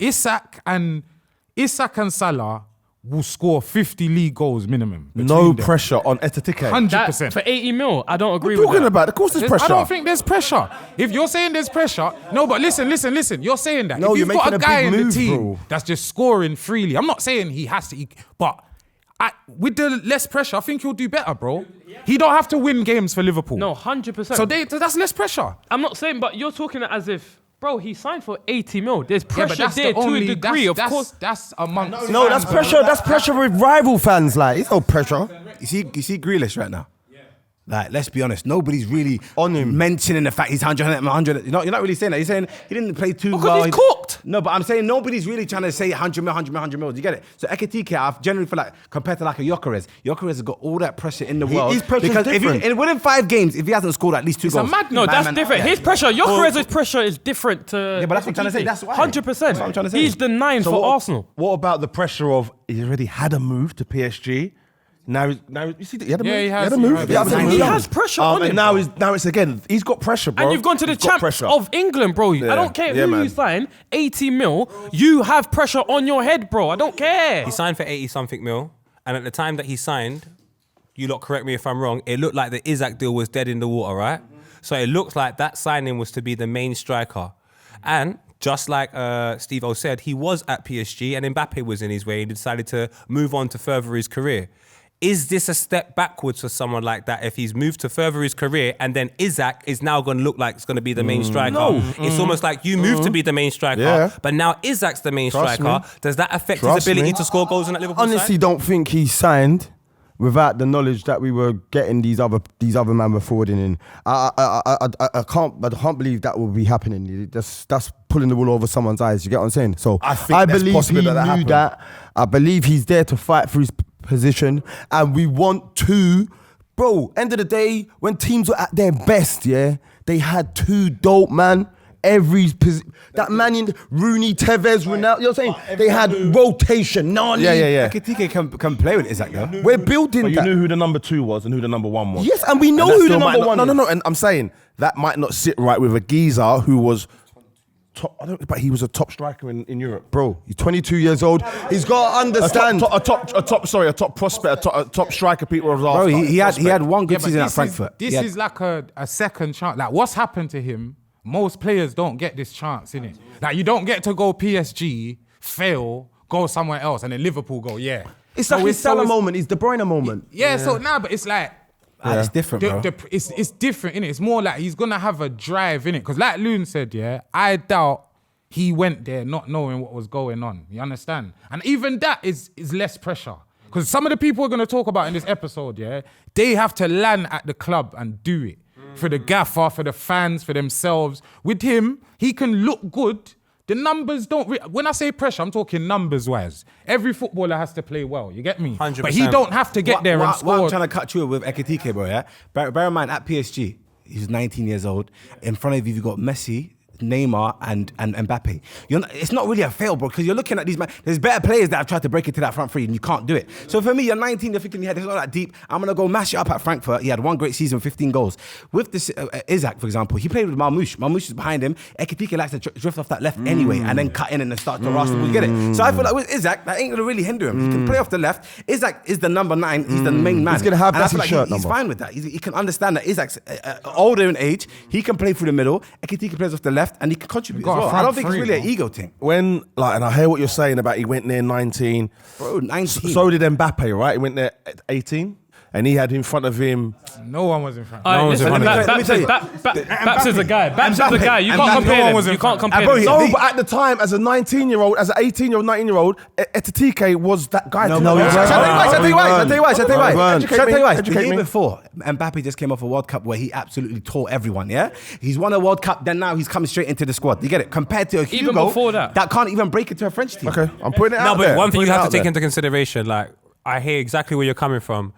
Isak and Salah will score 50 league goals minimum. No between them. pressure on Ekitike. 100%. For 80 mil, I don't agree What are you with talking that. about? Of course there's pressure. I don't think there's pressure. If you're saying there's pressure, no, but listen. You're saying that. No, if you're you've got making a a guy big in the move, team bro. that's just scoring freely, I'm not saying he has to, but with the less pressure, I think he'll do better, bro. He don't have to win games for Liverpool. No, 100%. So that's less pressure. I'm not saying, but you're talking as if, bro, he signed for 80 mil. There's Yeah, pressure but that's there the to only a degree, of that's, course. That's amongst No, that's fans, pressure. That's pressure with rival fans. Like, it's no pressure. You see Grealish right now? Like, let's be honest, nobody's really On him. mentioning the fact he's 100. You're not really saying that. You're saying he didn't play too Because well. he's cooked. No, but I'm saying nobody's really trying to say 100 mil. You get it? So Ekitike, I generally feel like, compared to like a Gyökeres has got all that pressure in the world. his pressure's because different. within 5 games, if he hasn't scored at least 2 It's a goals. madness. No, that's man, different. yeah. His pressure, Gyökeres' pressure is different to... Yeah, but that's what I'm trying to say. That's why. 100%. That's what I'm trying to say. He's the 9 for Arsenal. What about the pressure of he already had a move to PSG? Now you see, he had a move. Yeah, he has. had a move. He has. He has pressure on him. And now it's again. He's got pressure, bro. And you've gone to the He's got champs pressure. of England, bro. I don't care Yeah, who man. you sign. 80 mil, you have pressure on your head, bro. I don't care. He signed for 80 something mil, and at the time that he signed, you lot correct me if I'm wrong, it looked like the Isak deal was dead in the water, right? So it looks like that signing was to be the main striker. And just like Steve-O said, he was at PSG and Mbappe was in his way and he decided to move on to further his career. is this a step backwards for someone like that if he's moved to further his career and then Isak is now going to look like it's going to be the main striker? No. It's almost like you moved to be the main striker, but now Isak's the main Trust striker. me. Does that affect Trust his ability me. to score goals in that Liverpool Honestly, side? don't think he signed without the knowledge that we were getting these other men were forwarding in. I can't believe that will be happening. That's pulling the wool over someone's eyes. You get what I'm saying? So I think that's believe possible he that knew happened. that. I believe he's there to fight for his position, and we want to. Bro, end of the day, when teams were at their best, yeah, they had 2 dope man. That man in Rooney, Tevez, Ronaldo, you know what I'm saying? They had rotation, Nani. Yeah. Ekitike can play with Isak though. We're building But you that. knew who the number 2 was and who the number 1 was. Yes, and we know that who the still might number not- 1 is. No, and I'm saying that might not sit right with a geezer who was top, but he was a top striker in Europe. Bro, he's 22 years old. He's got to understand. A top prospect, a top striker. People were Bro, after. he had one good Yeah, but season at this Frankfurt. This He had- is like a second chance. Like what's happened to him? Most players don't get this chance, innit? Like you don't get to go PSG, fail, go somewhere else, and then Liverpool go, yeah. It's like his Salah moment, his De Bruyne moment. Yeah, so now, but it's like It's different, bro. it's different, innit? It's more like he's gonna have a drive, innit? Because like Loon said, yeah, I doubt he went there not knowing what was going on. You understand? And even that is less pressure. Because some of the people we're gonna talk about in this episode, yeah, they have to land at the club and do it. For the gaffer, for the fans, for themselves. With him, he can look good. The numbers don't... when I say pressure, I'm talking numbers-wise. Every footballer has to play well, you get me? 100%. But he don't have to get there and What score. I'm trying to cut you with Ekitike, bro, yeah? Bear in mind, at PSG, he's 19 years old. In front of you, you've got Messi, Neymar and Mbappe. It's not really a fail, bro, because you're looking at these men. There's better players that have tried to break into that front three and you can't do it. So for me, you're 19, you're thinking, yeah, it's not that deep. I'm going to go mash it up at Frankfurt. He had one great season, 15 goals. With this Isak, for example, he played with Marmoush. Marmoush is behind him. Ekitike likes to drift off that left anyway and then cut in and then start to rush. We get it. So I feel like with Isak, that ain't going to really hinder him. He can play off the left. Isak is the number 9. He's the main man. He's gonna have And I that's feel his like shirt he's number. fine with that. He can understand that Isak's older in age. He can play through the middle. Ekitike plays off the left and he can contribute as got a well. I front don't think it's three, really an bro. ego thing. When, like, and I hear what you're saying about he went there 19. Bro, 19. So did Mbappe, right? He went there at 18. And he had in front of him. No one was in front. Alright, one's listen, in front of him. Let me Baps is the guy. Baps is the guy. You can't compare no one them. was in You can't front. compare bro, them. No, but at the time, as a 19-year-old, as an 18-year-old, 19-year-old, Ekitike was that guy. No, to no, me. he Shall I tell you why? The Educate me. year before, Mbappe just came off a World Cup where he absolutely tore everyone, yeah? He's won a World Cup, then now he's coming straight into the squad. You get it? Compared to a Even Hugo before that. can't even break into a French team. Okay, I'm putting it No, out but there. one thing you I'm have to putting it take out into consideration, like, I hear exactly where you're coming from,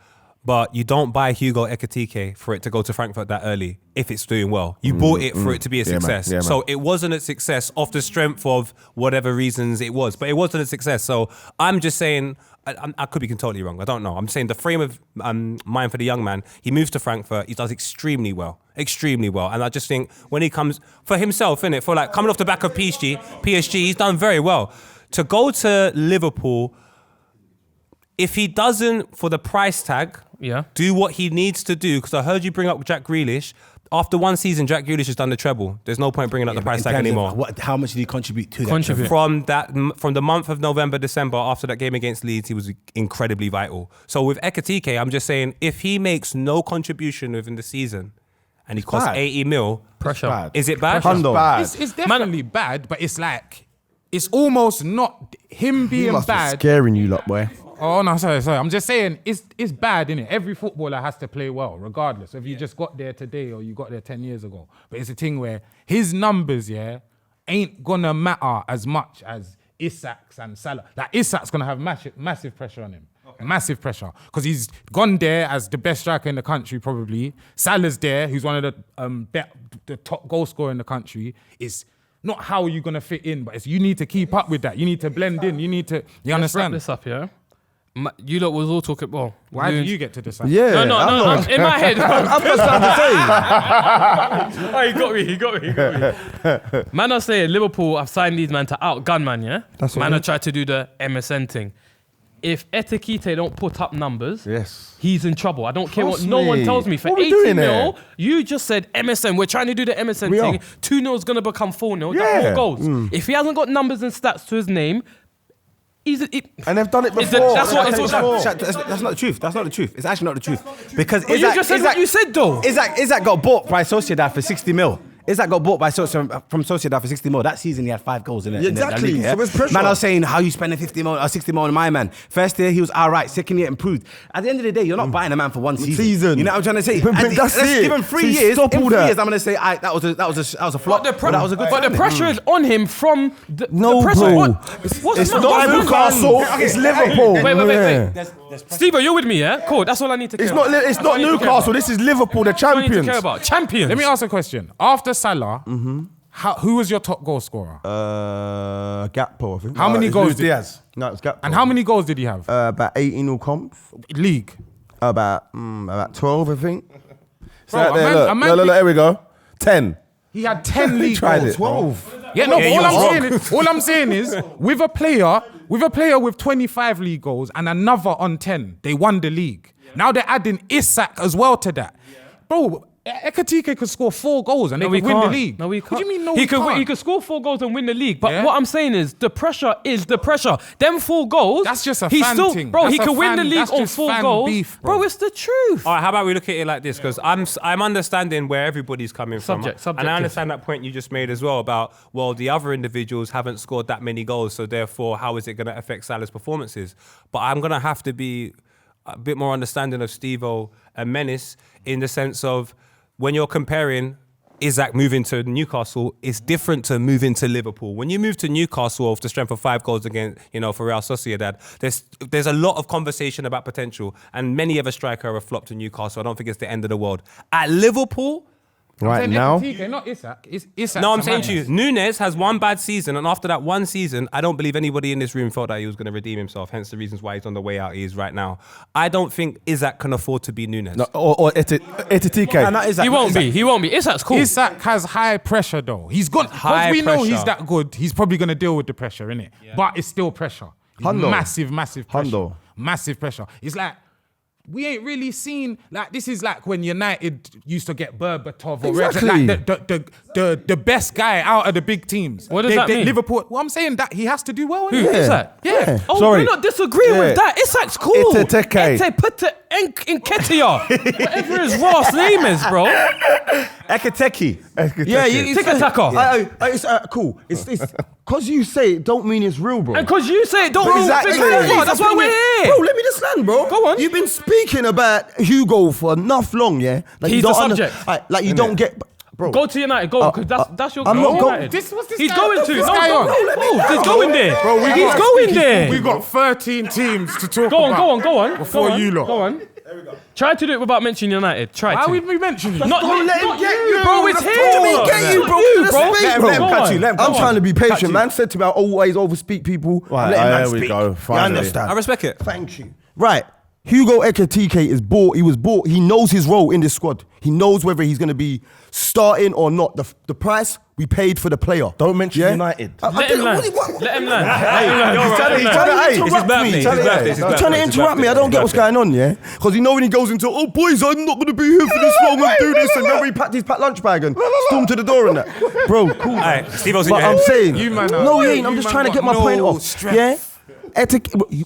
but you don't buy Hugo Ekitike for it to go to Frankfurt that early if it's doing well. You bought it for it to be a Yeah, man. success. Yeah, man. So it wasn't a success off the strength of whatever reasons it was, but it wasn't a success. So I'm just saying, I could be totally wrong. I don't know. I'm saying the frame of mind for the young man, he moves to Frankfurt, he does extremely well. And I just think when he comes, for himself, innit, for like coming off the back of PSG, he's done very well. To go to Liverpool, if he doesn't, for the price tag, do what he needs to do, because I heard you bring up Jack Grealish. After one season, Jack Grealish has done the treble. There's no point bringing up the price tag anymore. How much did he contribute to that? treble? From the month of November, December, after that game against Leeds, he was incredibly vital. So with Ekitike, I'm just saying, if he makes no contribution within the season and he costs bad. 80 mil, Pressure. is it bad? Hundo. bad. It's definitely bad, but it's like, it's almost not him He being must be bad. scaring you lot, boy. Oh no, sorry. I'm just saying it's bad, innit? Every footballer has to play well, regardless if you just got there today or you got there 10 years ago. But it's a thing where his numbers, ain't gonna matter as much as Isak's and Salah. Like Isak's gonna have massive pressure on him. Massive pressure. Because he's gone there as the best striker in the country, probably. Salah's there, who's one of the top goal scorer in the country. It's not how you're gonna fit in, but it's you need to keep up with that. You need to blend in. You need to. You Let's wrap understand? this up, yeah? You lot was all talking, well... Why do you get to decide? Yeah. No. In my head... I've got something to say. Oh, he got me. Man are saying Liverpool have signed these man to outgun man, yeah? That's what man I are mean. trying to do the MSN thing. If Ekitike don't put up numbers, Yes. he's in trouble. I don't care what Trust no one me. tells me. For What we 80 doing mil, here? you just said MSN. We're trying to do the MSN We thing. are. 2-0 is going to become 4-0. Yeah. That's 4 goals. If he hasn't got numbers and stats to his name, And they've done it Is before. it- that's what- that's what- That's not the truth. That's not the truth. It's actually not the truth. Because But you just said what you said, though. Isak got bought by Sociedad for 60 mil. Isak got bought from Sociedad for 60 mil. That season he had 5 goals in it. Exactly. In the league, So it's pressure. Man, I was saying, how you spending 50 mil or 60 mil on my man? First year he was all right. Second year improved. At the end of the day, you're not buying a man for one season. You know what I'm trying to say? But And that's let's it. give him 3 So you years. stop In all 3 that. years, I'm gonna say that was a flop. But that was a good. But the signing. pressure is on him from the No, pressure. bro. What's It's the- not what's the- Newcastle, it's Liverpool. Wait. Steve, you're with me, yeah? Cool. That's all I need to care It's about. not That's all I need to care Newcastle, about. this is Liverpool, the That's all I need to care champions. about. Champions. Let me ask a question. After Salah, who was your top goal scorer? Gakpo, I think. How many It's goals Luis did Diaz. No, it's Gakpo. And how many goals did he have? About 18 all comps. League. About 12, I think. So out Bro, there, a look, man- look, here we go. 10. He had 10 league tried goals. it. 12. Yeah, no, Yeah, but you all I'm saying is, with a player with 25 league goals and another on 10, they won the league. Now they're adding Isak as well to that. Bro, Ekitike could score 4 goals and they could win the league. No, he can't. What do you mean no, he could can't? he could score 4 goals and win the league. But Yeah. what I'm saying is the pressure is the pressure. Them 4 goals. That's just a he's fan still, thing. Bro, That's he a could win fan- the league that's on just 4 fan goals. beef, bro. It's the truth. All right, how about we look at it like this? Because I'm understanding where everybody's coming from. And I Subjective. understand that point you just made as well about, well, the other individuals haven't scored that many goals, so therefore, how is it going to affect Salah's performances? But I'm going to have to be a bit more understanding of Steve-O and Menace in the sense of when you're comparing Isak moving to Newcastle, it's different to moving to Liverpool. When you move to Newcastle off the strength of 5 goals against, for Real Sociedad, there's a lot of conversation about potential, and many of a striker have flopped to Newcastle. I don't think it's the end of the world. At Liverpool, Right now, Ekitike, not Isak. It's Isak. no, I'm saying to you, Nunes has one bad season, and after that one season, I don't believe anybody in this room felt that he was going to redeem himself. Hence the reasons why he's on the way out he is right now. I don't think Isak can afford to be Nunes. no, or Ekitike. And that is He won't be. He won't be. Isak's cool. Isak has high pressure though. He's good. High Because we know pressure. he's that good. He's probably going to deal with the pressure, innit? But it's still pressure. It's Hundo. massive pressure. Hundo. Massive pressure. It's like, we ain't really seen, like, this is like when United used to get Berbatov or Exactly. like the best guy out of the big teams. What does that mean? Liverpool. Well, I'm saying that he has to do well. Who? innit? Isak? Yeah. Oh, Sorry. we're not disagreeing Yeah. with that. Isak's cool. Ekitike. Enketia. Whatever his last name is, bro. Ekitike. Yeah, it's Tiki-taka. it's cool. It's because you say it, don't mean it's real, bro. And because you say it, don't mean Exactly. That's why we're here. Bro, let me just land, bro. Go on. You've been speaking about Hugo for enough long, yeah? Like He's you don't the subject. like you don't get, bro. Go to United, go, because that's your I'm go not to going- United. What's this He's guy- going what's to. this No, guy no, on? no, he's going there. Bro, He's going there. We got 13 teams to talk Go on, about. go on. Before Go on, you lot. Go on. Try to do it without mentioning United. Try Why to. would we mention it? Not Don't let him not get you, you. bro. It's Don't him. let me get you, bro. You, Let's bro. speak, Let him bro. Go catch on. you. Let him I'm come trying on. to be Catch patient, you. man. Said to me, I always overspeak people. Right, Let him man there we speak. go, You finally. understand? I respect it. Thank you. Right. Hugo Ekitike is bought. He was bought. He knows his role in this squad. He knows whether he's going to be starting or not. The price we paid for the player. Don't mention Yeah? United. Let him land. Let him land. He's trying to It's his interrupt birthday. me. It's his birthday. It's his You're trying to birthday. interrupt me. I don't get what's going on, yeah? Because you know when he goes into, oh, boys, I'm not going to be here for this long and do this. And remember he packed his lunch bag and stormed to the door and that. Bro, cool. Alright, Steve-O's in But your I'm head. saying, You man are- no, he ain't. I'm you just man trying to got get my no point off. strength. Yeah?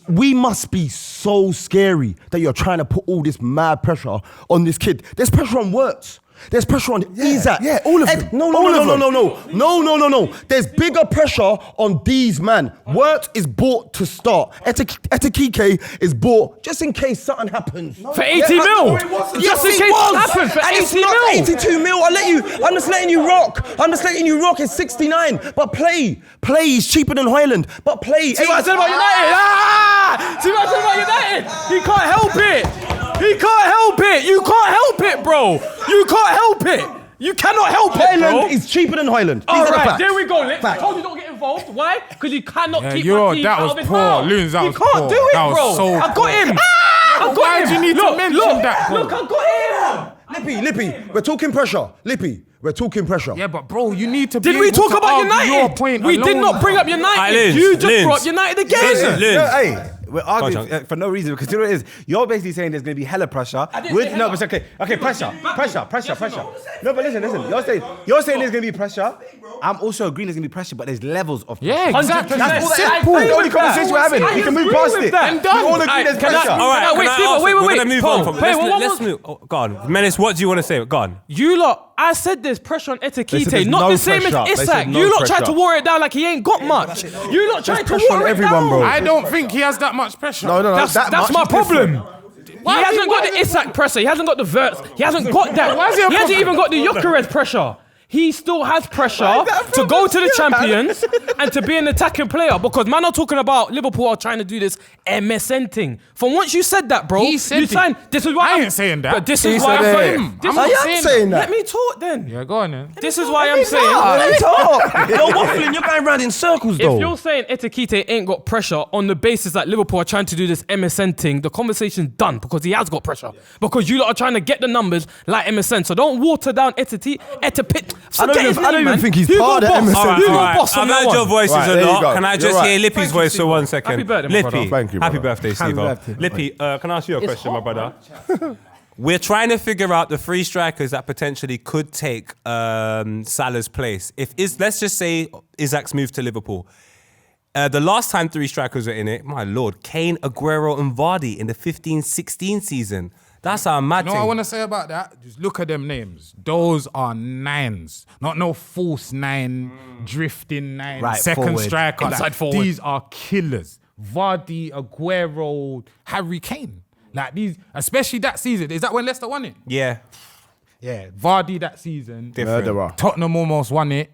We must be so scary that you're trying to put all this mad pressure on this kid. There's pressure on Wirtz. There's pressure on Isak. yeah, all of them. No. There's bigger pressure on these man. Wirtz is bought to start. Ekitike is bought just in case something happens. For 80 mil. Just in case it happens. For And it's 80 not mil. 82 mil. I'm just letting you rock. It's 69. But play is cheaper than Haaland. But play. See what I said about United? See what I said about United? He can't help it. He can't help it. You can't help it, bro. You can't help it. You cannot help it, bro. Haaland is cheaper than Haaland. All These are the right, facts. there we go. I Facts. told you don't get involved. Why? Because you cannot keep you're- my team that out was of his poor. mouth. Loons, that You was can't poor. do it, That was bro. so I got poor. him. I got Why him. do you need to mention that, bro? Look, I got him. Lippy, we're talking pressure. Lippy, we're talking pressure. Yeah, but bro, you need to Did be we able talk to about argue your United? point We did alone. not bring up United. Lins, You just Lins. brought United again. Listen, Lins. Hey, we're arguing Chunk. for no reason because you know what it is. You're basically saying there's going to be hella pressure. didn't say No, hella. but it's okay. Okay, pressure. No, but listen. You're saying there's going to be pressure I'm also agreeing there's gonna be pressure, but there's levels of pressure. Yeah, exactly. That's all I simple. agree The only with that. conversation we're having. I We can agree move past with it. that. We all agree there's Can I- pressure. All right, Wait, can I Steve, ask- wait. We're gonna move on from. Wait, Let's move. Oh, go on, Menace. What do you want to say? Go on. You lot, I said there's pressure on They said Ekitike, there's not no the same pressure. They as said Isak. no You lot tried pressure. to water it down like he ain't got much. You lot tried to pressure on water it everyone, down. bro. I don't think he has that much pressure. No. That's that my much is problem. different. He hasn't got the Isak pressure. He hasn't got the verts. He hasn't got that. Why is he a He hasn't problem? even got the Gyökeres pressure. He still has pressure to go to the champions and to be an attacking player because man are talking about Liverpool are trying to do this MSN thing. From once you said that, bro, He said you it. signed. This is why I ain't saying that. But this He is why said I'm it. saying. This I is am saying that. Let me talk then. Yeah, go on then. This is why I'm saying. Let me talk. You're waffling. You're going round in circles, If though. you're saying Ekitike ain't got pressure on the basis that Liverpool are trying to do this MSN thing, the conversation's done because he has got pressure. Because you lot are trying to get the numbers like MSN. So don't water down Ekitike. I don't even think he's part of the MSN. All right, Hugo all right. Boss on I've that heard one. your voices Right, a there you lot. go. Can I You're just right. hear Lippy's voice for 1 second? Happy birthday, my brother. Lippy, Thank you, happy brother. birthday, Steve. birthday, Lippy, can I ask you a question, my brother? We're trying to figure out the three strikers that potentially could take Salah's place. Let's just say Isak's moved to Liverpool. The last time three strikers were in it, my lord, Kane, Aguero, and Vardy in the 15-16 season. That's our mad You know what I thing. want to say about that? Just look at them names. Those are nines. Not no false nine, drifting nine, Right, second forward. striker. Inside forward. These are killers. Vardy, Aguero, Harry Kane. Like these, especially that season. Is that when Leicester won it? Yeah, Yeah. Vardy that season. different. Murderer. Tottenham almost won it.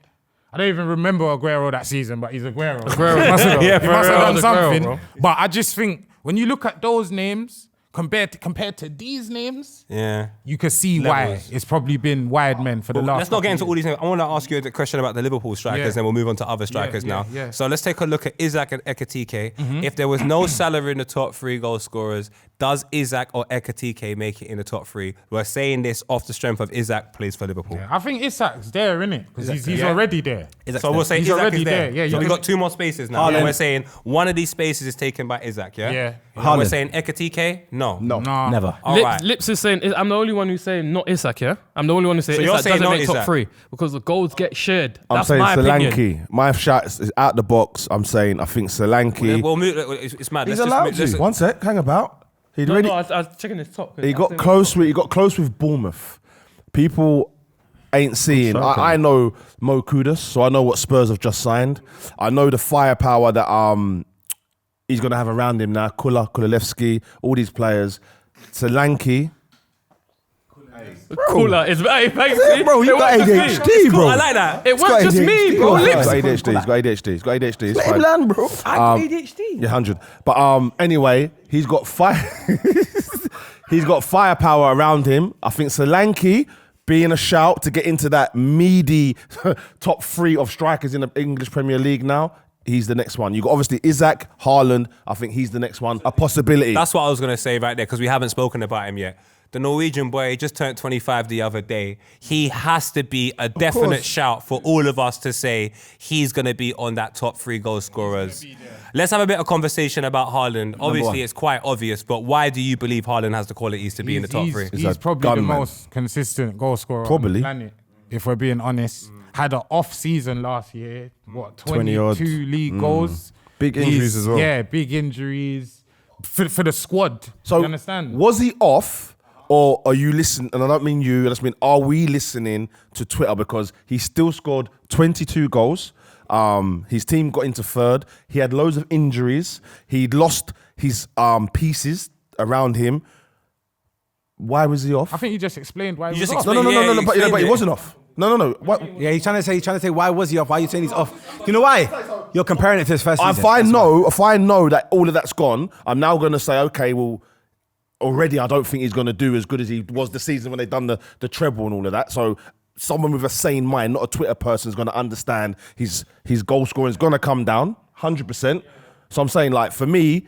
I don't even remember Aguero that season, but he's Aguero. Aguero must have, Yeah, he must have for real. done Aguero, something. bro. But I just think when you look at those names compared to these names, Yeah. you can see Levels. why it's probably been wide men for the last. Let's not get into couple all these things. I want to ask you a question about the Liverpool strikers, Yeah. then we'll move on to other strikers yeah, now. yeah. So let's take a look at Isak and Ekitike. If there was no Salah in the top three goal scorers, does Isak or Ekitike make it in the top three? We're saying this off the strength of Isak plays for Liverpool. I think Isak's there, innit? Because he's there. already there. So we'll say He's Isak already is there. there. Yeah, so you we can- got two more spaces now. And we're saying one of these spaces is taken by Isak, yeah? Yeah. And we're Haaland. saying Ekitike? No. No. Nah. Never. All right. Lips is saying, I'm the only one who's saying not Isak, yeah? I'm the only one who's saying So you're Isak saying doesn't not make top Isak? three because the goals get shared. I'm That's saying my opinion. Solanke. My shot is out the box. I'm saying I think Solanke. We'll move. It's mad. He's Let's allowed just, to. One sec, hang about. He'd No, already. I was checking his top. He got close with Bournemouth. People ain't seeing. I know Mo Kudus, so I know what Spurs have just signed. I know the firepower that he's gonna have around him now. Kulevski, all these players. Solanke. Cooler. It's hey, Bro, you got ADHD, bro. I like that. It was just me, bro. He's Lips. He's got ADHD. He's got ADHD. He's got ADHD. It's Let him fine. land, bro. I got ADHD. Yeah, 100. But anyway, he's got he's got firepower around him. I think Solanke being a shout to get into that meaty top three of strikers in the English Premier League now. He's the next one. You got obviously Isak, Haaland. I think he's the next one. A possibility. That's what I was going to say right there because we haven't spoken about him yet. The Norwegian boy just turned 25 the other day. He has to be a definite shout for all of us to say he's going to be on that top three goal scorers. Let's have a bit of conversation about Haaland. Obviously, it's quite obvious, but why do you believe Haaland has the qualities to be in the top three? He's a probably the gunman. most consistent goal scorer on Probably. the planet, if we're being honest. Had an off season last year. What, 20 odds. 22 league goals. Big injuries as well. Yeah, big injuries for the squad. So you understand? was he off? Or are you listening? And I don't mean you. I just mean, are we listening to Twitter? Because he still scored 22 goals. His team got into third. He had loads of injuries. He'd lost his pieces around him. Why was he off? I think you just explained why he just was off. explained- No. Yeah, But explained he it. wasn't off. No. What? Yeah, he's trying to say why was he off? Why are you saying he's off? Do you know why? You're comparing it to his first season. If I know that all of that's gone, I'm now going to say, okay, well, already I don't think he's going to do as good as he was the season when they done the treble and all of that. So someone with a sane mind, not a Twitter person, is going to understand his goal scoring is going to come down 100%. So I'm saying, like, for me,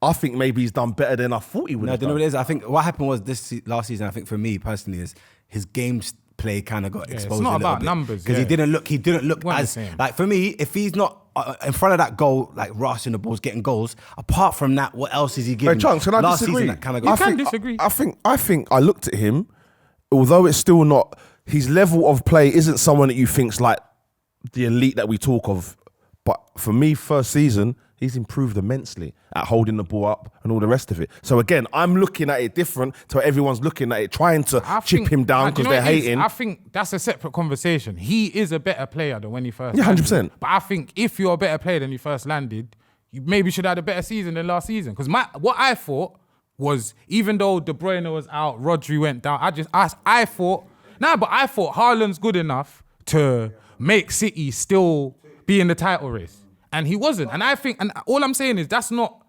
I think maybe he's done better than I thought he would No, have do you know done. what it is? I think what happened was last season, I think for me personally, is his game play kind of got it's exposed not a little about bit. numbers, Because yeah. he didn't look Weren't the as, same. like for me, if he's not in front of that goal, like rushing the balls, getting goals, apart from that, what else is he giving? Hey, Chunkz, can I Last disagree? season, that kind of You can disagree. I think I looked at him, although it's still not, his level of play isn't someone that you think's like the elite that we talk of. But for me, first season, he's improved immensely at holding the ball up and all the rest of it. So again, I'm looking at it different to everyone's looking at it, trying to chip him down because they're hating. I think that's a separate conversation. He is a better player than when he first Yeah, landed. 100%. But I think if you're a better player than you first landed, you maybe should have had a better season than last season. Because what I thought was, even though De Bruyne was out, Rodri went down, I thought Haaland's good enough to make City still be in the title race. And he wasn't. And I think, and all I'm saying is that's not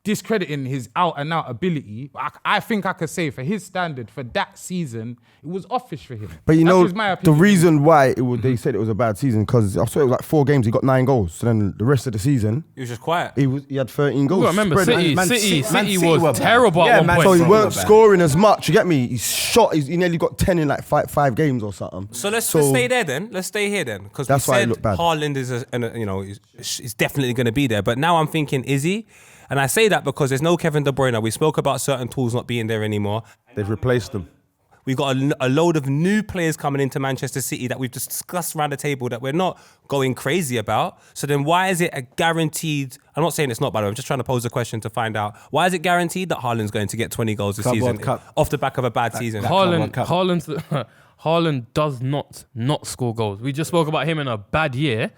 discrediting his out and out ability. I think I could say for his standard, for that season, it was offish for him. But you That know, was my the opinion. reason why they said it was a bad season, because I saw it was like 4 games, he got 9 goals. So then the rest of the season, He was just quiet. he had 13 goals. You gotta remember, spread it. City were was bad. terrible Yeah, at Man one So point. he City weren't were bad. scoring as much. You get me? He nearly got 10 in like five games or something. So let's stay there then. Let's stay here then, because we That's why it said looked bad. Haaland is, is definitely going to be there. But now I'm thinking, is he? And I say that because there's no Kevin De Bruyne. We spoke about certain tools not being there anymore. They've replaced them. We've got a load of new players coming into Manchester City that we've just discussed around the table that we're not going crazy about. So then why is it a guaranteed... I'm not saying it's not, by the way. I'm just trying to pose a question to find out. Why is it guaranteed that Haaland's going to get 20 goals this Club season World Cup. off the back of a bad season? Haaland does not score goals. We just spoke about him in a bad year.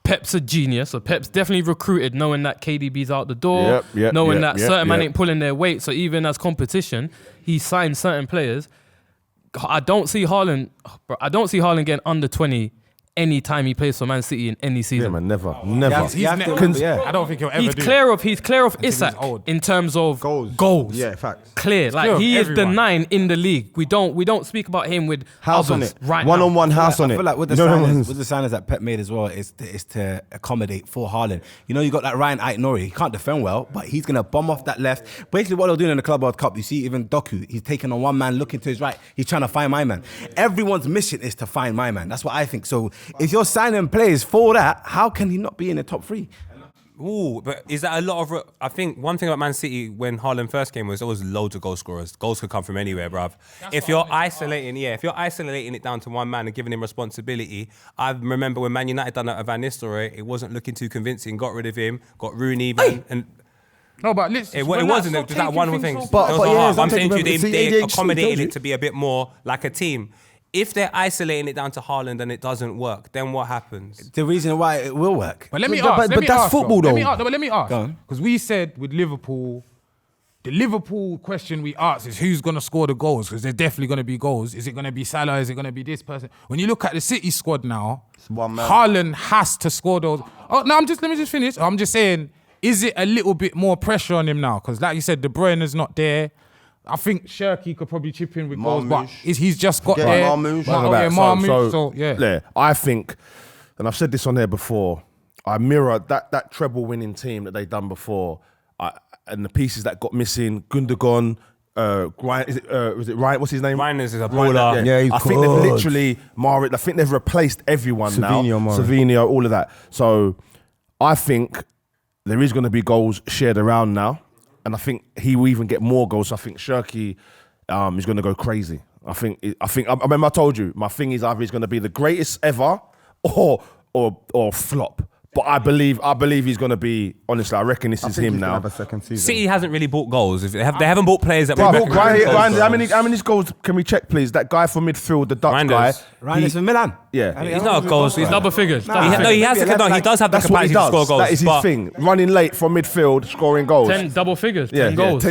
Pep's a genius, so Pep's definitely recruited knowing that KDB's out the door, knowing that certain man ain't pulling their weight. So even as competition, he signed certain players. I don't see Haaland getting under 20 any time he plays for Man City in any season. Yeah, man, never. I don't think he'll ever He's do clear of he's Isak old. in terms of goals. Yeah, facts. Clear. Like of he is the everyone. 9 in the league. We don't speak about him with House on others it. right One-on-one now. house on I it. feel like with the You know what I mean? signings that Pep made as well is to accommodate for Haaland. You know, you got that Ryan Aït-Nouri. He can't defend well, but he's gonna bomb off that left. Basically, what they're doing in the Club World Cup, you see even Doku. He's taking on one man, looking to his right. He's trying to find my man. Everyone's mission is to find my man. That's what I think. So if you're signing players for that, how can he not be in the top 3? Ooh, but is that a lot of... I think one thing about Man City when Haaland first came was there was loads of goal scorers. Goals could come from anywhere, bruv. If you're isolating it down to one man and giving him responsibility, I remember when Man United done that at Van Nistelrooy, it wasn't looking too convincing. Got rid of him, got Rooney, and No, but listen, it wasn't just that one thing. But I'm saying to you, see, they ADHD accommodated tells you. it to be a bit more like a team. If they're isolating it down to Haaland and it doesn't work, then what happens? The reason why it will work. But let me But- ask. but let me that's ask, football, Let though. me ask. But let me ask. Go on. Because we said with Liverpool, the Liverpool question we asked is who's going to score the goals? Because there's definitely going to be goals. Is it going to be Salah? Is it going to be this person? When you look at the City squad now, one man. Haaland has to score those. Oh no, let me just finish. I'm just saying, is it a little bit more pressure on him now? Because like you said, De Bruyne's not there. I think Shirky could probably chip in with goals, but he's just got there. Marmouche. Marmouche. I think, and I've said this on there before, I mirror that treble winning team that they done before, and the pieces that got missing. Gundogan, was it Ryan? What's his name? Ryan is a baller. Yeah, he's I think they've good. literally I think they've replaced everyone now. Mari. Savinho, all of that. So I think there is going to be goals shared around now. And I think he will even get more goals. So I think Shirky is going to go crazy. I remember I told you, my thing is either he's going to be the greatest ever or flop. But I believe he's going to be, honestly, I reckon this is him now. Have a second season. City hasn't really bought goals. They haven't bought players that we Bro, recognise. how many goals can we check, please? That guy from midfield, the Dutch Reinders. guy. Ryan is from Milan. Yeah. He's not a goal. He's double figures. He does have the That's what he capacity to does. score goals. That is his but thing. Running late from midfield, scoring goals. 10 double figures, Yeah, 10 goals.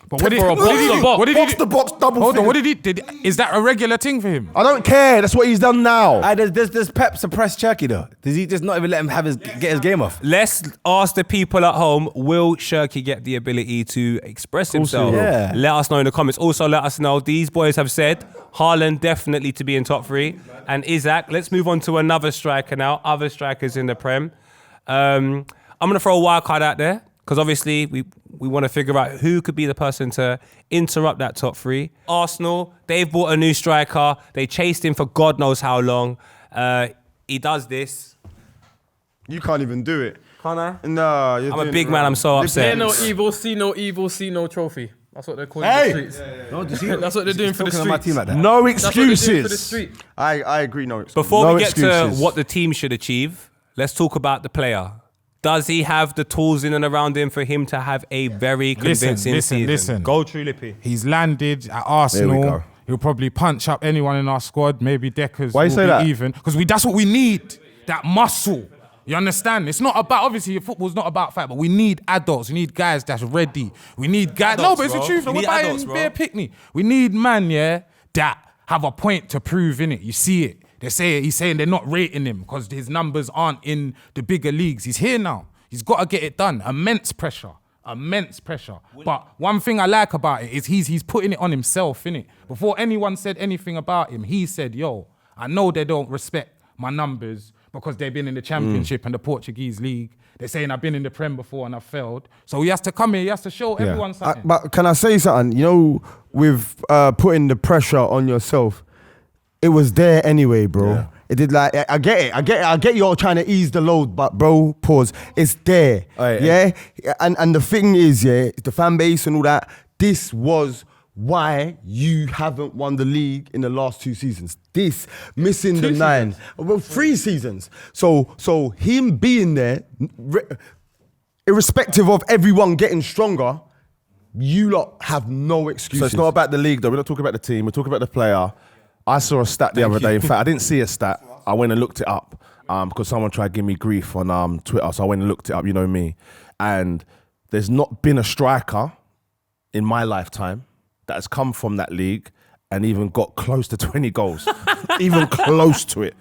But what did For a box to box. What did he Box do? to box, double Hold on, what figures. did he? Is that a regular thing for him? I don't care. That's what he's done now. Does Pep suppress Turkey though? Does he just not even let him get his game off? let's ask the people at home, will Shirky get the ability to express himself? Yeah. Let us know in the comments. Also, let us know, these boys have said Haaland definitely to be in top 3. And Isak, let's move on to another striker now. Other strikers in the Prem. I'm going to throw a wild card out there because obviously we want to figure out who could be the person to interrupt that top 3. Arsenal, they've bought a new striker. They chased him for God knows how long. He does this. You can't even do it. Can't I? No, I'm a big man. I'm so upset. Hear no evil, see no evil, see no trophy. That's what they're calling the streets. No, do you see? That's what they're doing for the Talking on my streets. team like that. No That's what they're doing for the excuses. street. I agree. No, it's Before No we get excuses. to what the team should achieve, let's talk about the player. Does he have the tools in and around him for him to have a very convincing season? Listen. Go True Lippy. He's landed at Arsenal. go. He'll probably punch up anyone in our squad. Maybe Deckers Why you will say be that? even. Because that's what we need. That muscle. You understand? It's not about, obviously, football's not about fight, but we need adults. We need guys that's ready. We need guys. No, Adults, but it's the bro. truth. We We're need buying adults, bro. beer picnic. We need man, yeah, that have a point to prove in it. You see it. They say it. He's saying they're not rating him because his numbers aren't in the bigger leagues. He's here now. He's got to get it done. Immense pressure. But one thing I like about it is he's putting it on himself, innit? Before anyone said anything about him, he said, yo, I know they don't respect my numbers because they've been in the Championship and the Portuguese League. They're saying I've been in the Prem before and I've failed. So he has to come here, he has to show everyone something. But can I say something? You know, with putting the pressure on yourself, it was there anyway, bro. Yeah. It did like I get you're trying to ease the load, but bro, pause. It's there. Aye, Yeah. And the thing is, yeah, the fan base and all that, this was why you haven't won the league in the last 2 seasons. This missing the 9. Well, 3 seasons. So him being there, irrespective of everyone getting stronger, you lot have no excuses. So it's not about the league, though. We're not talking about the team. We're talking about the player. I saw a stat the other day. In fact, I didn't see a stat. I went and looked it up because someone tried to give me grief on Twitter. So I went and looked it up. You know me. And there's not been a striker in my lifetime that has come from that league and even got close to 20 goals. Even close to it.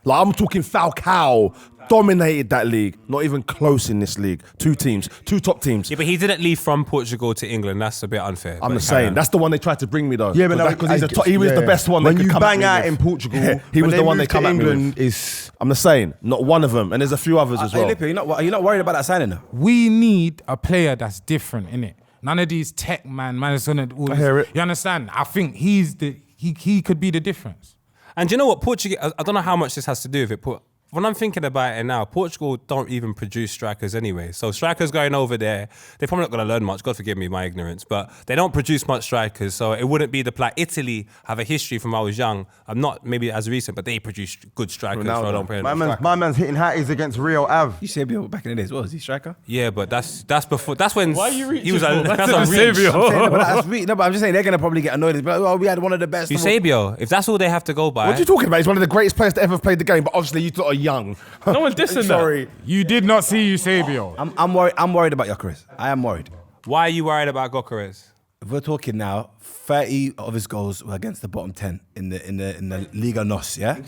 Like, I'm talking Falcao dominated that league. Not even close in this league. 2 top teams. Yeah, but he didn't leave from Portugal to England. That's a bit unfair. I'm But just carry saying, on. that's the one they tried to bring me though. Yeah, but he was the best one. When they could you come at bang me out with. in Portugal, Yeah, he when was they the one they moved come to at me England. with. Is I'm just saying, not one of them, and there's a few others as Hey, well. Lippy, are you not worried about that signing though? We need a player that's different, innit? None of these tech man is gonna all this. hear it. You understand? I think he could be the difference. And do you know what? Portugal, I don't know how much this has to do with it, but when I'm thinking about it now, Portugal don't even produce strikers anyway. So strikers going over there, they're probably not going to learn much. God forgive me my ignorance, but they don't produce much strikers. So it wouldn't be the play. Italy have a history from when I was young. I'm not maybe as recent, but they produce good strikers for a long period of time. my man's hitting hatties against Real Ave. You said back in the days, what was he, striker? Yeah, but that's before. That's when Why are you reaching he was a, for? that's That's a a reach. Eusebio. No, but I'm just saying they're gonna probably get annoyed. But oh, we had one of the best. Eusebio, if that's all they have to go by. What are you talking about? He's one of the greatest players to ever played the game, but obviously you lot are young. No one dissing that. Sorry. You did not see Eusebio. I'm worried. I'm worried about Gyökeres. I am worried. Why are you worried about Gyökeres? If we're talking now, 30 of his goals were against the bottom 10 in the Liga NOS. Yeah,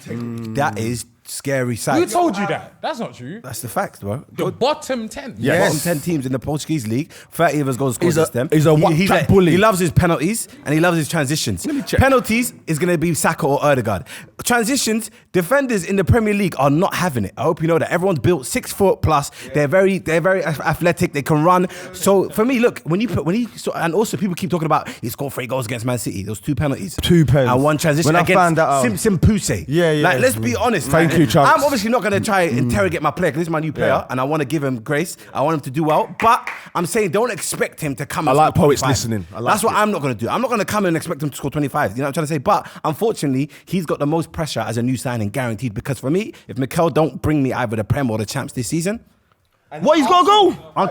that is scary sight. Who told you that? That's not true. That's the fact, bro. The bottom 10. Yeah, bottom 10 teams in the Portuguese league, 30 of his goals scored against them. he's a one-track bully. He loves his penalties and he loves his transitions. Penalties is going to be Saka or Ødegaard. Transitions, defenders in the Premier League are not having it. I hope you know that. Everyone's built 6 foot plus. They're very athletic. They can run. So for me, look, and also people keep talking about he scored 3 goals against Man City. Those 2 penalties. 2 pens. And 1 transition When I against found that out. Simpuse. Yeah. Like, let's be honest. Thank man. you, Chunkz. I'm obviously not going to try and interrogate my player because this is my new player and I want to give him grace. I want him to do well. But I'm saying don't expect him to come and I like score poets 25. listening. I like That's what it. I'm not going to do. I'm not going to come and expect him to score 25. You know what I'm trying to say? But unfortunately, he's got the most pressure as a new signing guaranteed because for me, if Mikel don't bring me either the Prem or the Champs this season, What, he's got to go? I'm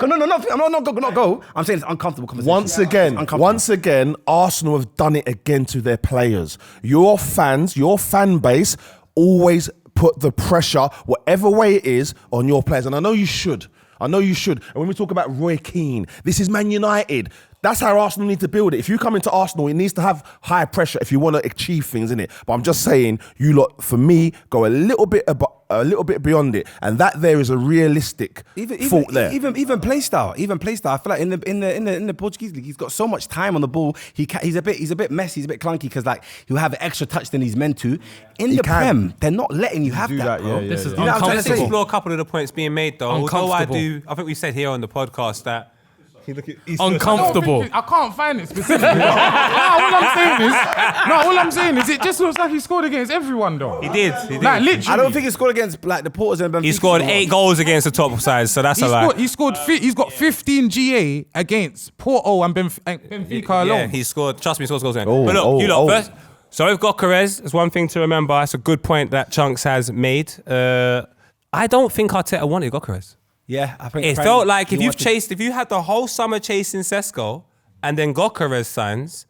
not go. I'm saying it's uncomfortable conversation. Once again, Arsenal have done it again to their players. Your fans, your fan base, always put the pressure, whatever way it is, on your players. And I know you should. And when we talk about Roy Keane, this is Man United. That's how Arsenal need to build it. If you come into Arsenal, it needs to have high pressure if you want to achieve things, innit? But I'm just saying, you lot, for me, go a little bit beyond it, and that there is a realistic fault there. Even play style. I feel like in the Portuguese league, he's got so much time on the ball. He's a bit messy. He's a bit clunky because like he'll have an extra touch than he's meant to. In the Prem, they're not letting you have that, bro. This is You know what I'm trying to Let's say? explore a couple of the points being made, though. Although Uncomfortable. I think we said here on the podcast that Uncomfortable. I can't find it specifically. All I'm saying is it just looks like he scored against everyone though. He did. Like literally. I don't think he scored against like the Porters and Benfica. He scored 8 goals against the top sides, so that's a lie. He's got 15 GA against Porto and Benfica alone. Yeah, he scored. Trust me, he scores goals again. But look, you lot first. So with Gyökeres, there's one thing to remember. It's a good point that Chunkz has made. I don't think Arteta wanted Gyökeres. Yeah, I think It felt like if you had the whole summer chasing Sesko and then Gyökeres signs,